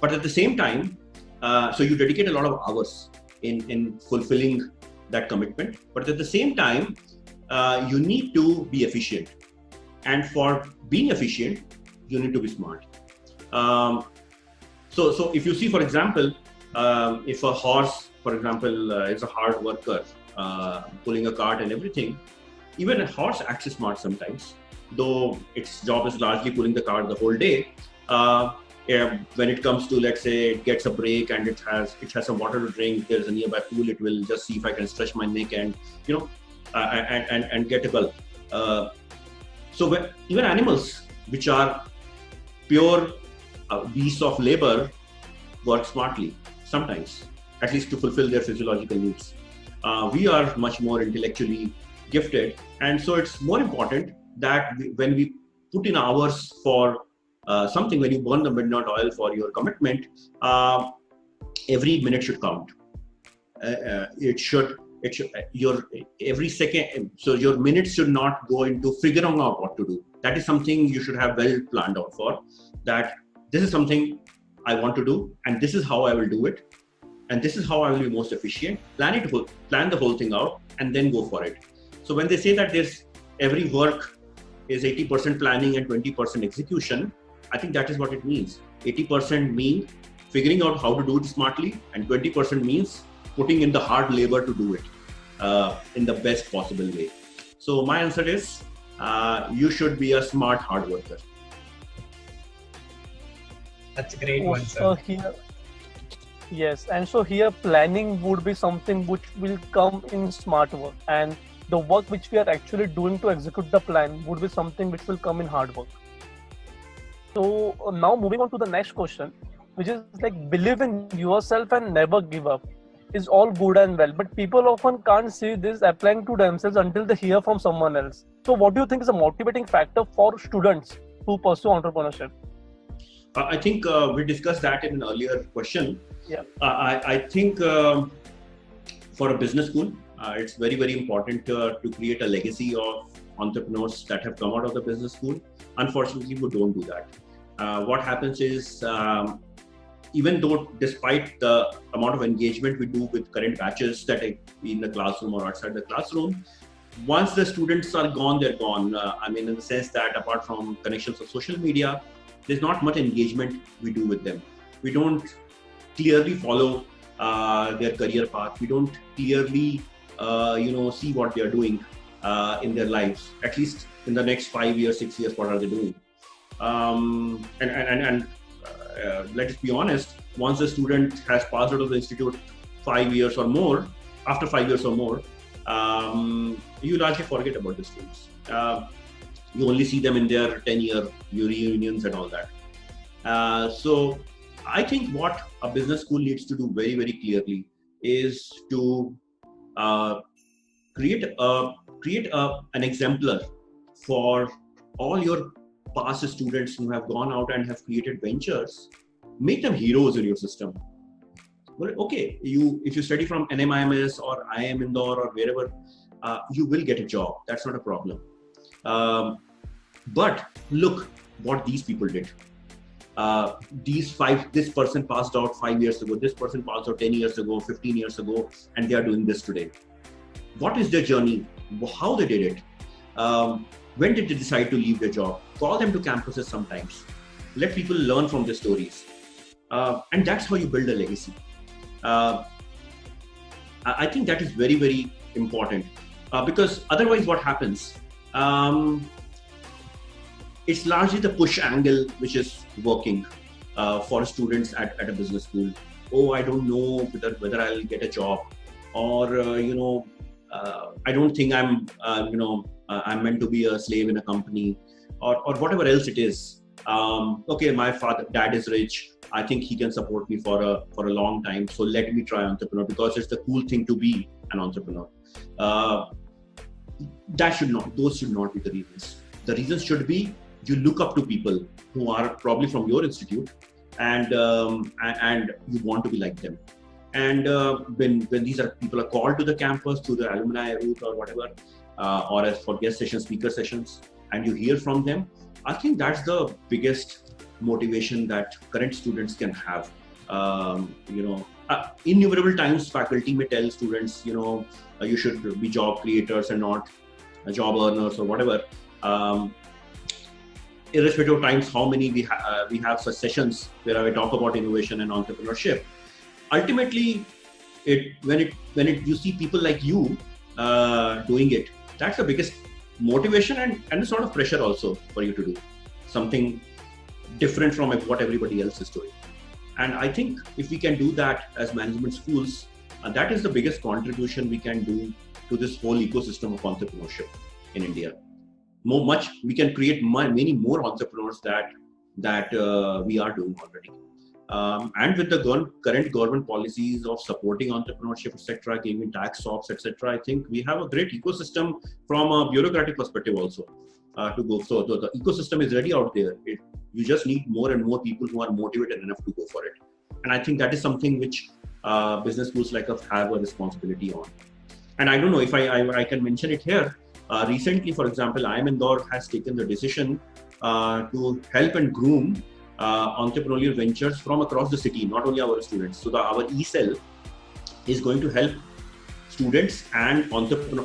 S3: But at the same time, so you dedicate a lot of hours in fulfilling that commitment. But at the same time, you need to be efficient. And for being efficient, you need to be smart. So if you see, for example, if a horse, for example, is a hard worker, pulling a cart and everything, even a horse acts smart sometimes, though its job is largely pulling the cart the whole day. When it comes to, let's say, it gets a break and it has some water to drink, there's a nearby pool, it will just see if I can stretch my neck and, and get a gulp. So even animals, which are pure beasts of labor, work smartly sometimes, at least to fulfill their physiological needs. We are much more intellectually gifted, and so it's more important that when we put in hours for something, when you burn the midnight oil for your commitment, every minute should count. Your every second, so your minutes should not go into figuring out what to do. That is something you should have well planned out for, that this is something I want to do and this is how I will do it and this is how I will be most efficient. Plan the whole thing out and then go for it. So when they say that every work is 80% planning and 20% execution, I think that is what it means. 80% mean figuring out how to do it smartly, and 20% means putting in the hard labor to do it in the best possible way. So my answer is, you should be a smart hard worker.
S1: That's a great one, sir.
S2: So here, yes, and so here planning would be something which will come in smart work, and the work which we are actually doing to execute the plan would be something which will come in hard work. So now moving on to the next question, which is like, believe in yourself and never give up is all good and well, but people often can't see this applying to themselves until they hear from someone else. So what do you think is a motivating factor for students who pursue entrepreneurship?
S3: I think we discussed that in an earlier question.
S2: Yeah.
S3: I think for a business school, it's very, very important to create a legacy of entrepreneurs that have come out of the business school. Unfortunately, we don't do that. What happens is, even though despite the amount of engagement we do with current batches that are in the classroom or outside the classroom, once the students are gone, they're gone. I mean, in the sense that apart from connections of social media, there's not much engagement we do with them. We don't clearly follow their career path. We don't clearly, see what they're doing in their lives. At least in the next 5 years, 6 years, what are they doing? Let's be honest. Once a student has passed out of the institute 5 years or more, after 5 years or more, you largely forget about the students. You only see them in their 10-year reunions and all that. So I think what a business school needs to do very, very clearly is to create an exemplar for all your past students who have gone out and have created ventures. Make them heroes in your system. Well, okay, if you study from NMIMS or IIM Indore or wherever, you will get a job. That's not a problem. But look what these people did. This person passed out 5 years ago, this person passed out 10 years ago, 15 years ago, and they are doing this today. What is their journey? How they did it? When did they decide to leave their job? Call them to campuses sometimes. Let people learn from their stories. And that's how you build a legacy. I think that is very, very important. Because otherwise what happens? It's largely the push angle which is working for students at a business school. Oh, I don't know whether I'll get a job, or I don't think I'm meant to be a slave in a company, or whatever else it is. Okay, my dad is rich. I think he can support me for a long time. So let me try entrepreneur because it's the cool thing to be an entrepreneur. Those should not be the reasons. The reasons should be, you look up to people who are probably from your institute and you want to be like them. And when these people are called to the campus through the alumni route or whatever, or as for guest sessions, speaker sessions, and you hear from them, I think that's the biggest motivation that current students can have. Innumerable times faculty may tell students, you should be job creators and not job earners or whatever. Irrespective of times, how many we have such sessions where I talk about innovation and entrepreneurship. Ultimately, when you see people like you doing it, that's the biggest motivation and a sort of pressure also for you to do something different from what everybody else is doing. And I think if we can do that as management schools, that is the biggest contribution we can do to this whole ecosystem of entrepreneurship in India. We can create many more entrepreneurs that we are doing already. And with the current government policies of supporting entrepreneurship, etc., giving tax swaps, etc., I think we have a great ecosystem from a bureaucratic perspective also to go. So the ecosystem is ready out there. You just need more and more people who are motivated enough to go for it. And I think that is something which business schools like us have a responsibility on. And I don't know if I can mention it here. Recently, for example, IIM Indore has taken the decision to help and groom entrepreneurial ventures from across the city, not only our students. So our e-cell is going to help students and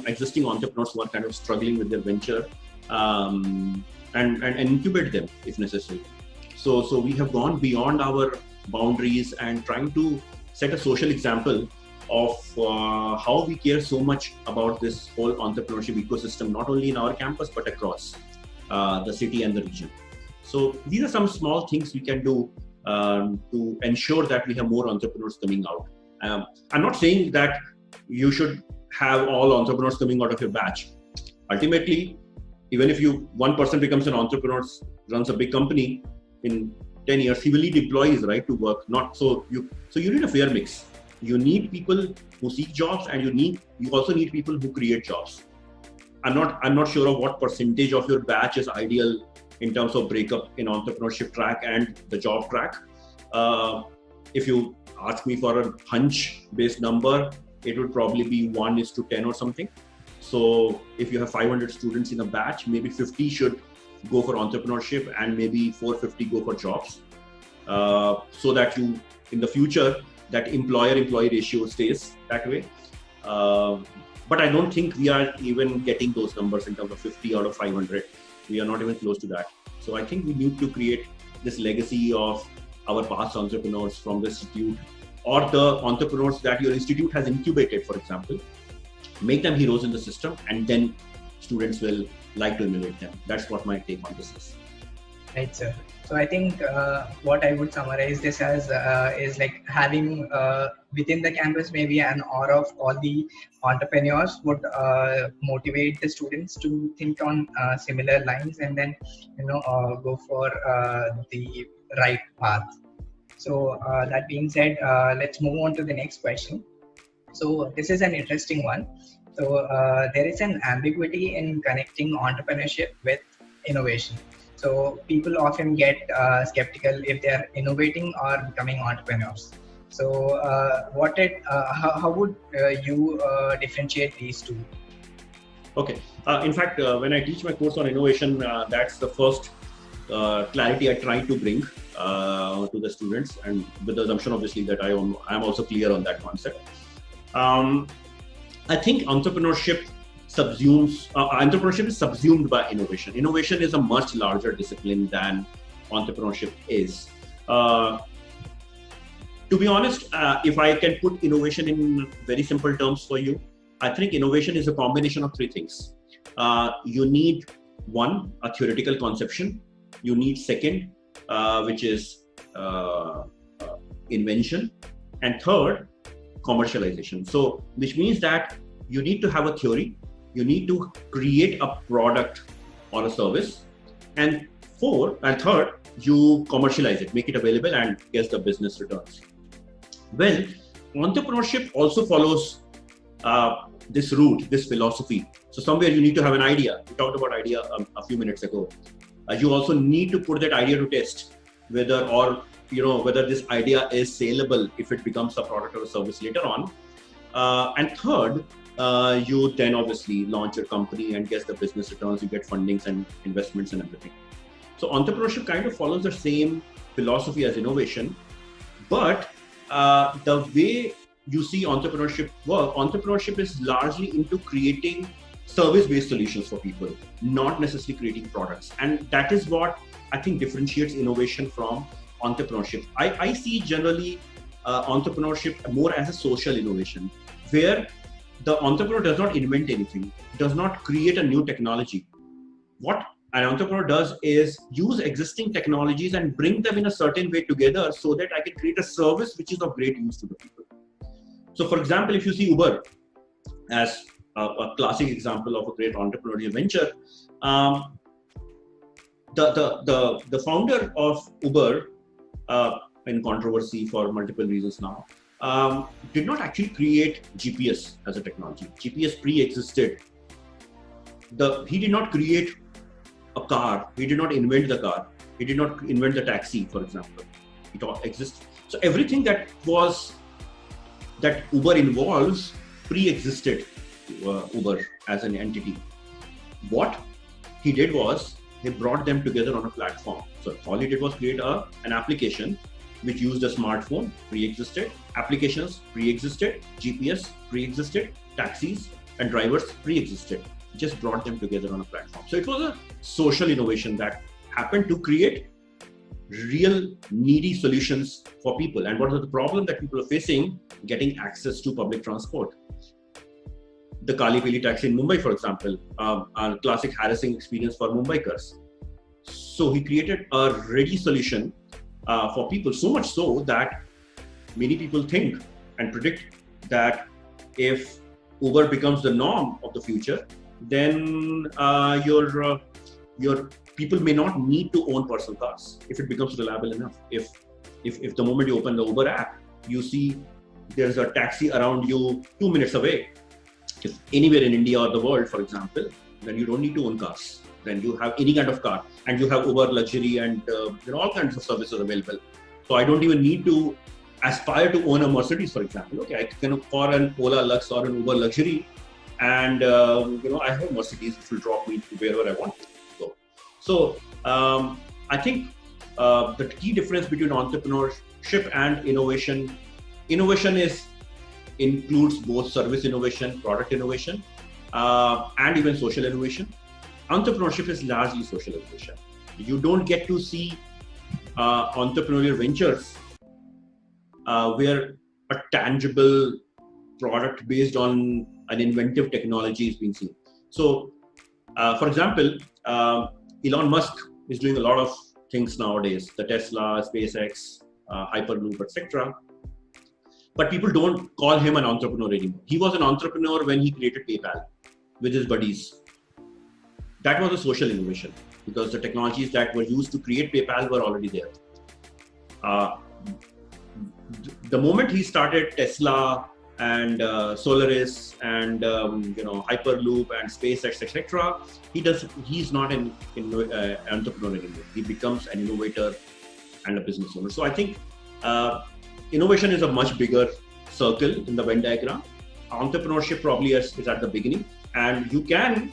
S3: existing entrepreneurs who are kind of struggling with their venture and incubate them if necessary. So we have gone beyond our boundaries and trying to set a social example of how we care so much about this whole entrepreneurship ecosystem, not only in our campus, but across the city and the region. So these are some small things we can do to ensure that we have more entrepreneurs coming out. I'm not saying that you should have all entrepreneurs coming out of your batch. Ultimately, even if one person becomes an entrepreneur, runs a big company, in 10 years, he will need employees, right, to work. So you need a fair mix. You need people who seek jobs, and you also need people who create jobs. I'm not sure of what percentage of your batch is ideal in terms of breakup in entrepreneurship track and the job track. If you ask me for a hunch-based number, it would probably be 1:10 or something. So if you have 500 students in a batch, maybe 50 should go for entrepreneurship and maybe 450 go for jobs. So that in the future, that employer-employee ratio stays that way. But I don't think we are even getting those numbers in terms of 50 out of 500. We are not even close to that. So I think we need to create this legacy of our past entrepreneurs from the institute, or the entrepreneurs that your institute has incubated, for example. Make them heroes in the system, and then students will like to emulate them. That's what my take on this is.
S1: Right, sir. So I think what I would summarize this as is like having within the campus maybe an aura of all the entrepreneurs would motivate the students to think on similar lines, and then go for the right path. So that being said, let's move on to the next question. So this is an interesting one. So there is an ambiguity in connecting entrepreneurship with innovation. So people often get skeptical if they are innovating or becoming entrepreneurs. So how would you differentiate these two?
S3: Okay. In fact, when I teach my course on innovation, that's the first clarity I try to bring to the students, and with the assumption obviously that I am also clear on that concept. I think entrepreneurship is subsumed by innovation. Innovation is a much larger discipline than entrepreneurship is. To be honest, if I can put innovation in very simple terms for you, I think innovation is a combination of three things. You need one, a theoretical conception. You need second, which is invention, and third, commercialization. So, which means that you need to have a theory, you need to create a product or a service, and third, you commercialize it, make it available, and get the business returns. Well, entrepreneurship also follows this route, this philosophy. So somewhere you need to have an idea. We talked about idea a few minutes ago. You also need to put that idea to test, whether, or whether this idea is saleable if it becomes a product or a service later on. And third, you then obviously launch your company and get the business returns, you get fundings and investments and everything. So entrepreneurship kind of follows the same philosophy as innovation, but the way you see entrepreneurship work, entrepreneurship is largely into creating service-based solutions for people, not necessarily creating products. And that is what I think differentiates innovation from entrepreneurship. I see generally entrepreneurship more as a social innovation, where the entrepreneur does not invent anything, does not create a new technology. What an entrepreneur does is use existing technologies and bring them in a certain way together so that I can create a service which is of great use to the people. So for example, if you see Uber as a classic example of a great entrepreneurial venture, the founder of Uber, in controversy for multiple reasons now, did not actually create GPS as a technology. GPS pre-existed. He did not create a car. He did not invent the car. He did not invent the taxi, for example. It all exists. So everything that Uber involves pre-existed Uber as an entity. What he did was he brought them together on a platform. So all he did was create an application which used a smartphone, pre-existed, applications pre-existed, GPS pre-existed, taxis and drivers pre-existed. Just brought them together on a platform. So it was a social innovation that happened to create real needy solutions for people. And what is the problem that people are facing? Getting access to public transport. The Kali Pili taxi in Mumbai, for example, a classic harassing experience for Mumbaikars. So he created a ready solution for people, so much so that many people think and predict that if Uber becomes the norm of the future, then your people may not need to own personal cars if it becomes reliable enough. If the moment you open the Uber app, you see there's a taxi around you 2 minutes away. If anywhere in India or the world, for example, then you don't need to own cars. Then you have any kind of car, and you have Uber luxury and all kinds of services available. So I don't even need to aspire to own a Mercedes, for example. Okay, I can afford an Ola Lux or an Uber luxury, and I have Mercedes which will drop me to wherever I want to go. So I think the key difference between entrepreneurship and innovation includes both service innovation, product innovation, and even social innovation. Entrepreneurship is largely social innovation. You don't get to see entrepreneurial ventures where a tangible product based on an inventive technology is being seen. So, for example, Elon Musk is doing a lot of things nowadays, the Tesla, SpaceX, Hyperloop, etc. But people don't call him an entrepreneur anymore. He was an entrepreneur when he created PayPal with his buddies. That was a social innovation because the technologies that were used to create PayPal were already there. The moment he started Tesla and Solaris and Hyperloop and SpaceX, etc., he's not an entrepreneur anymore. He becomes an innovator and a business owner. So I think innovation is a much bigger circle in the Venn diagram. Entrepreneurship probably is at the beginning, and you can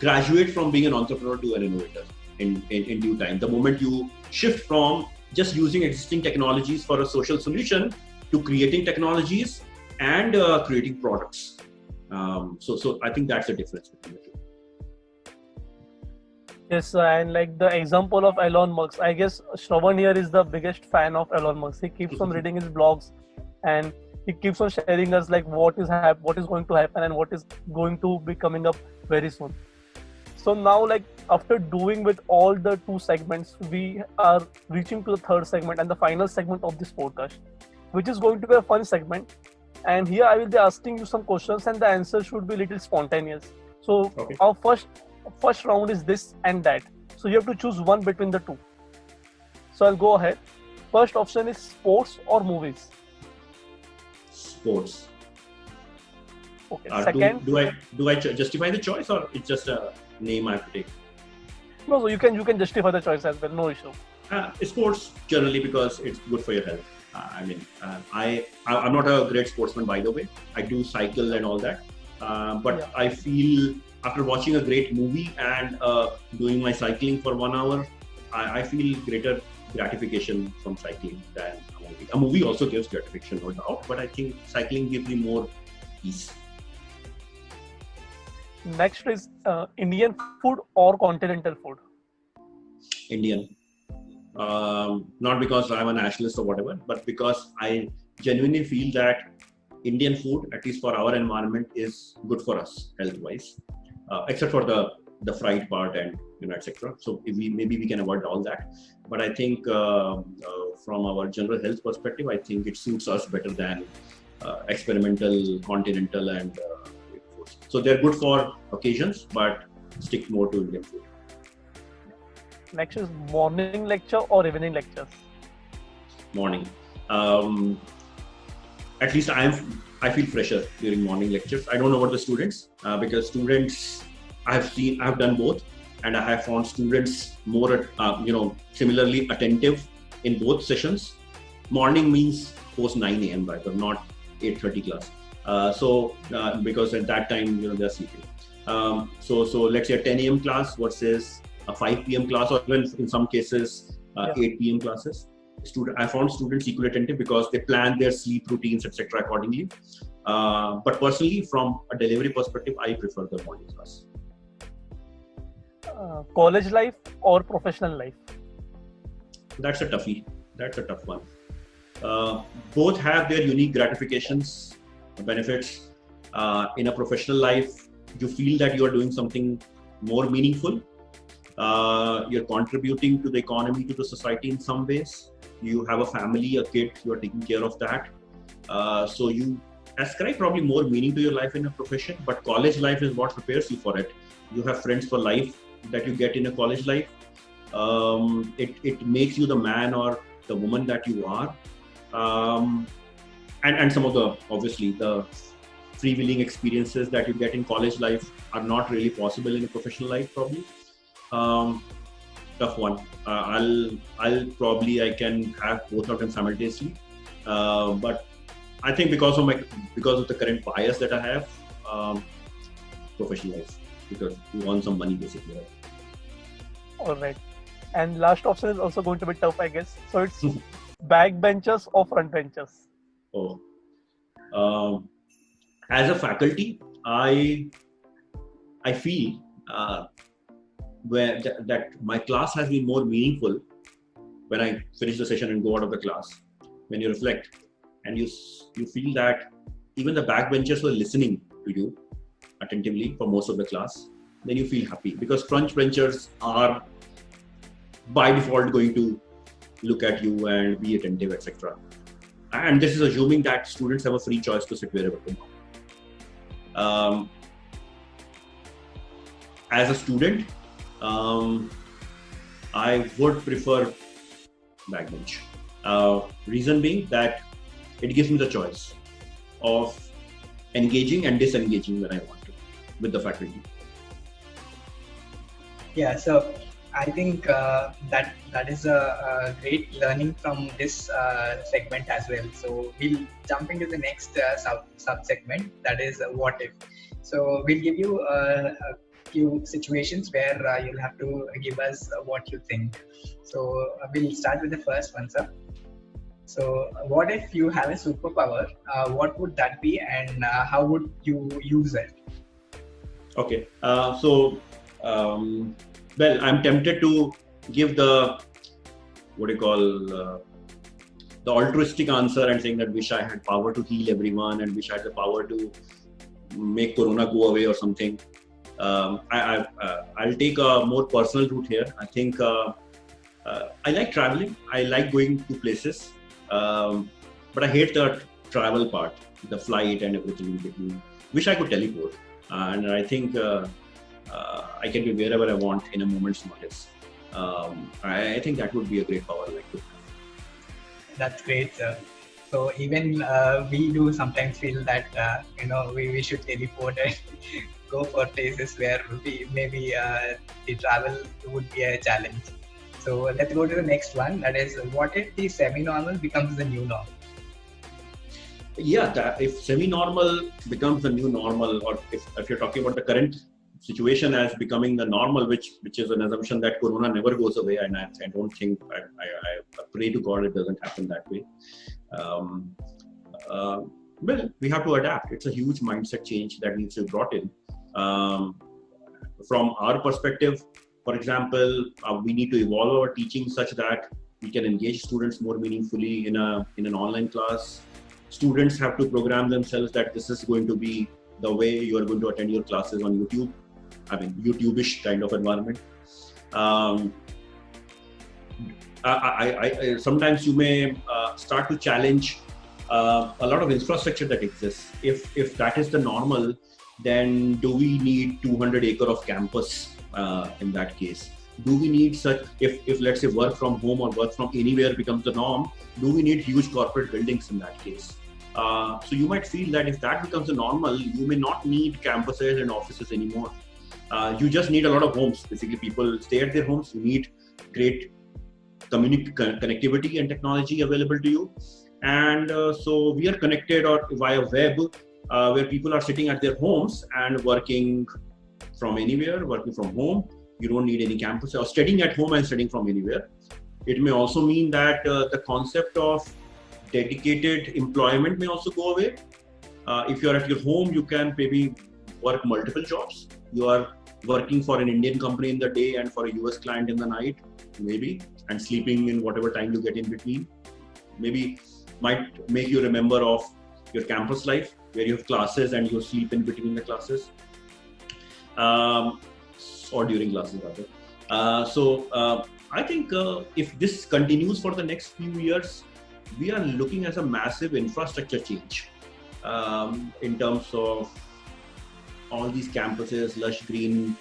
S3: graduate from being an entrepreneur to an innovator in due time. The moment you shift from just using existing technologies for a social solution to creating technologies and creating products. So I think that's the difference between the two.
S2: Yes, and like the example of Elon Musk, I guess Shravan here is the biggest fan of Elon Musk. He keeps on reading his blogs and he keeps on sharing us like what is going to happen and what is going to be coming up very soon. So now, like after doing with all the two segments, we are reaching to the third segment and the final segment of this podcast, which is going to be a fun segment. And here I will be asking you some questions and the answer should be a little spontaneous. So okay. Our first round is this and that. So you have to choose one between the two. So I'll go ahead. First option is sports or movies?
S3: Sports.
S2: Okay. Second.
S3: Do I justify the choice or it's just a name I have to take?
S2: No, so you can justify the choice as well. No issue.
S3: Sports generally because it's good for your health. I'm not a great sportsman, by the way. I do cycle and all that, but
S2: Yeah.
S3: I feel after watching a great movie and doing my cycling for 1 hour, I feel greater gratification from cycling than a movie. A movie also gives gratification, no doubt, but I think cycling gives me more peace.
S2: Next is Indian food or continental food.
S3: Indian. Not because I'm a nationalist or whatever, but because I genuinely feel that Indian food, at least for our environment, is good for us health-wise, except for the fried part and etc. So if maybe we can avoid all that. But I think from our general health perspective, I think it suits us better than experimental, continental, and foods. So they're good for occasions, but stick more to Indian food.
S2: Next is morning lecture or evening lectures.
S3: Morning. At least I feel fresher during morning lectures. I don't know about the students because students I have done both, and I have found students more similarly attentive in both sessions. Morning means post 9 a.m. by the not 8:30 class. Because at that time they're sleeping. So let's say a 10 a.m. class versus a 5 p.m. class, or even in some cases 8 p.m. classes. I found students equally attentive because they plan their sleep routines, etc. accordingly. But personally, from a delivery perspective, I prefer the morning class.
S2: College life or professional life?
S3: That's a toughie. That's a tough one. Both have their unique gratifications, benefits. In a professional life, you feel that you are doing something more meaningful. You're contributing to the economy, to the society in some ways. You have a family, a kid, you are taking care of that. So you ascribe probably more meaning to your life in a profession, but college life is what prepares you for it. You have friends for life that you get in a college life. It makes you the man or the woman that you are. And some of the, obviously, the freewheeling experiences that you get in college life are not really possible in a professional life, probably. Tough one. I can have both of them simultaneously, but I think because of the current bias that I have, professional life, because you want some money basically. Right?
S2: All right. And last option is also going to be tough, I guess. So it's backbenchers or frontbenchers.
S3: Oh, as a faculty, I feel that my class has been more meaningful when I finish the session and go out of the class. When you reflect and you feel that even the backbenchers were listening to you attentively for most of the class, then you feel happy, because frontbenchers are by default going to look at you and be attentive, etc. And this is assuming that students have a free choice to sit wherever they want. As a student, I would prefer backbench. Reason being that it gives me the choice of engaging and disengaging when I want to with the faculty.
S1: Yeah, so I think that is a great learning from this segment as well. So we'll jump into the next sub segment, that is what if. So we'll give you a few situations where you'll have to give us what you think. So we'll start with the first one, sir. So what if you have a superpower? What would that be, and how would you use it?
S3: Okay, well, I'm tempted to give the the altruistic answer and saying that wish I had power to heal everyone and wish I had the power to make Corona go away or something. I'll take a more personal route here. I think I like traveling. I like going to places, but I hate the travel part, the flight and everything in between. Wish I could teleport, and I think I can be wherever I want in a moment's notice. I think that would be a great power.
S1: That's great, sir. So even we do sometimes feel that we should teleport and go for places where maybe the travel would be a challenge. So let's go to the next one. That is, what if the semi-normal becomes the new norm?
S3: Yeah, if semi-normal becomes the new normal, or if you're talking about the current situation as becoming the normal, which is an assumption that Corona never goes away, and I don't think, I pray to God it doesn't happen that way. Um, well, we have to adapt. It's a huge mindset change that needs to be brought in. From our perspective, for example, we need to evolve our teaching such that we can engage students more meaningfully in an online class. Students have to program themselves that this is going to be the way you are going to attend your classes on YouTube. I mean, YouTube-ish kind of environment. Sometimes you may start to challenge a lot of infrastructure that exists. If that is the normal, then do we need 200 acre of campus in that case? Do we need such, if let's say work from home or work from anywhere becomes the norm, do we need huge corporate buildings in that case? So you might feel that if that becomes the normal, you may not need campuses and offices anymore. You just need a lot of homes. Basically, people stay at their homes. You need great connectivity and technology available to you. And so we are connected or via web, where people are sitting at their homes and working from anywhere, working from home. You don't need any campus, or studying at home and studying from anywhere. It may also mean that the concept of dedicated employment may also go away. If you're at your home, you can maybe work multiple jobs. You are working for an Indian company in the day and for a US client in the night, maybe, and sleeping in whatever time you get in between. Maybe might make you remember of your campus life, where you have classes and you sleep in between the classes, or during classes rather. So I think if this continues for the next few years, we are looking at a massive infrastructure change in terms of all these campuses, lush green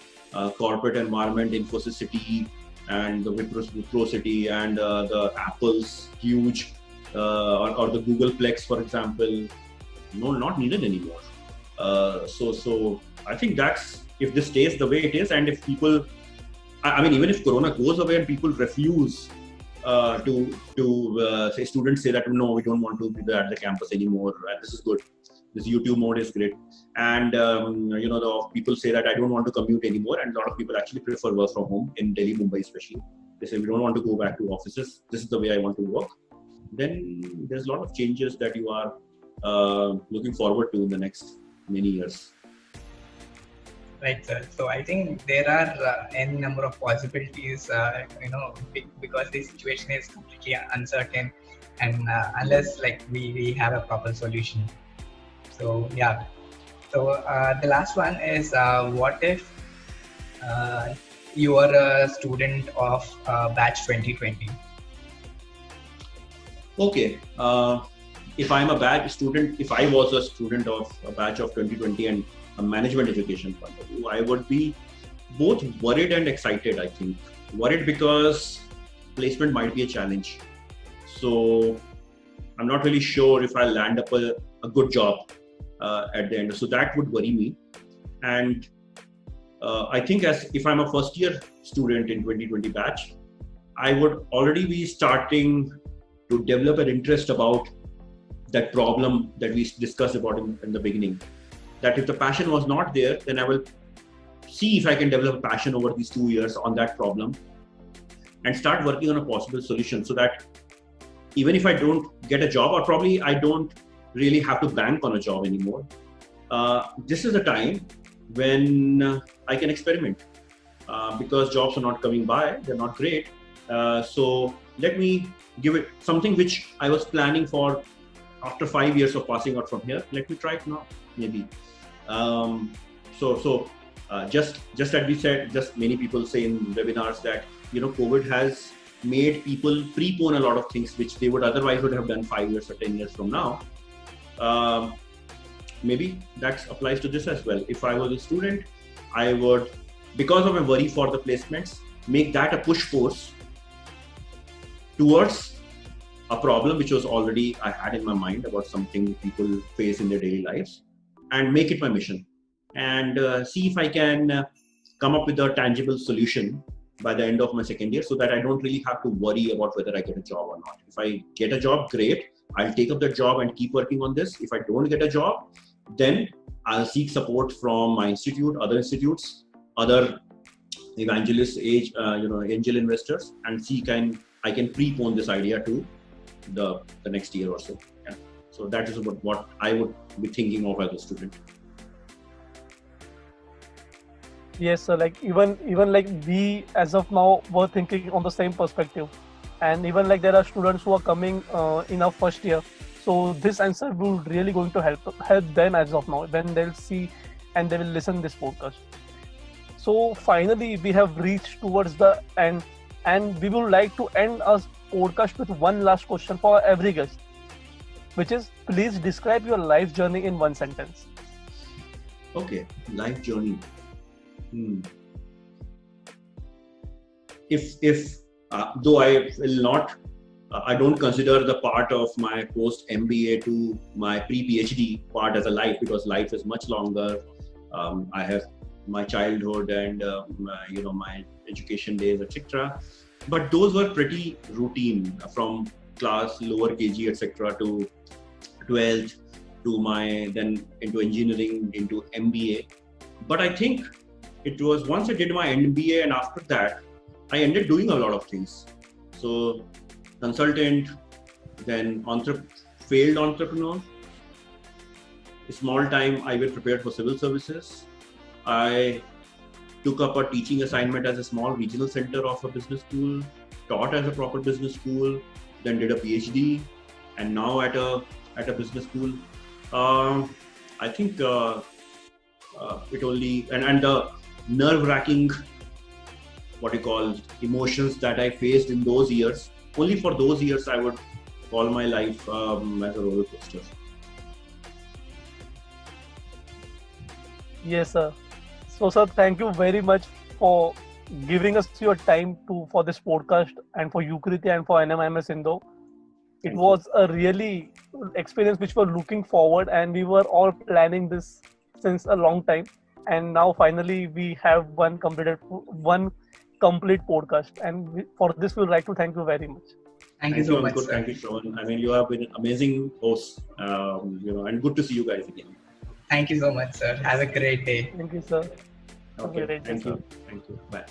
S3: corporate environment, Infosys City, and the Wipro City, and the Apple's huge, or the Googleplex, for example, not needed anymore. So I think that's, if this stays the way it is, and if people, I mean, even if Corona goes away and people refuse say, students say that no, we don't want to be at the campus anymore, this is good, this YouTube mode is great, and the people say that I don't want to commute anymore, and a lot of people actually prefer work from home in Delhi, Mumbai especially. They say we don't want to go back to offices, this is the way I want to work. Then there's a lot of changes that you are looking forward to in the next many years.
S1: Right, sir. So I think there are n number of possibilities, because the situation is completely uncertain, and unless like we have a proper solution. So yeah. So the last one is, what if you are a student of batch 2020?
S3: Okay. If I'm a batch student, if I was a student of a batch of 2020 and a management education point of view, I would be both worried and excited, I think. Worried because placement might be a challenge. So I'm not really sure if I'll land up a good job at the end. So that would worry me. And I think if I'm a first year student in 2020 batch, I would already be starting to develop an interest about that problem that we discussed about in the beginning. That if the passion was not there, then I will see if I can develop a passion over these 2 years on that problem and start working on a possible solution, so that even if I don't get a job, or probably I don't really have to bank on a job anymore, this is the time when I can experiment, because jobs are not coming by, they're not great. So let me give it something which I was planning for after 5 years of passing out from here. Let me try it now, maybe. Just as we said, just many people say in webinars that COVID has made people prepone a lot of things which they would otherwise have done 5 years or 10 years from now. Maybe that applies to this as well. If I was a student, I would, because of my worry for the placements, make that a push force towards a problem which was already I had in my mind about something people face in their daily lives, and make it my mission, and see if I can come up with a tangible solution by the end of my second year, so that I don't really have to worry about whether I get a job or not. If I get a job, great. I'll take up the job and keep working on this. If I don't get a job, then I'll seek support from my institute, other institutes, other evangelists, angel investors, and I can prepone this idea to the next year or so. Yeah. So that is what I would be thinking of as a student.
S2: Yes, sir. Like even like we as of now were thinking on the same perspective, and even like there are students who are coming in our first year. So this answer will really going to help them as of now when they'll see and they will listen this podcast. So finally we have reached towards the end, and we would like to end our podcast with one last question for every guest, which is, please describe your life journey in one sentence.
S3: Okay, life journey. If though I will not, I don't consider the part of my post MBA to my pre-PhD part as a life, because life is much longer. I have my childhood and my education days, etc. But those were pretty routine, from class lower KG, etc. to 12th, to my then into engineering, into MBA. But I think it was once I did my MBA, and after that I ended doing a lot of things. So consultant, then failed entrepreneur, small time I was prepared for civil services. I took up a teaching assignment as a small regional center of a business school, taught as a proper business school, then did a PhD, and now at a business school. I think it only and the nerve-wracking, what you call, emotions that I faced in those years. Only for those years I would call my life as a roller coaster.
S2: Yes, sir. So, sir, thank you very much for giving us your time for this podcast, and for U-Kriti and for NMIMS Indore. It was a really experience which we're looking forward, and we were all planning this since a long time. And now finally we have one complete podcast, and for this we'd like to thank you very much.
S1: Thank you so much.
S3: Thank you, Shravan. I mean, you have been an amazing host, and good to see you guys again.
S1: Thank you so much, sir. Have a great day.
S2: Thank you, sir.
S3: Okay. Thank you. Bye.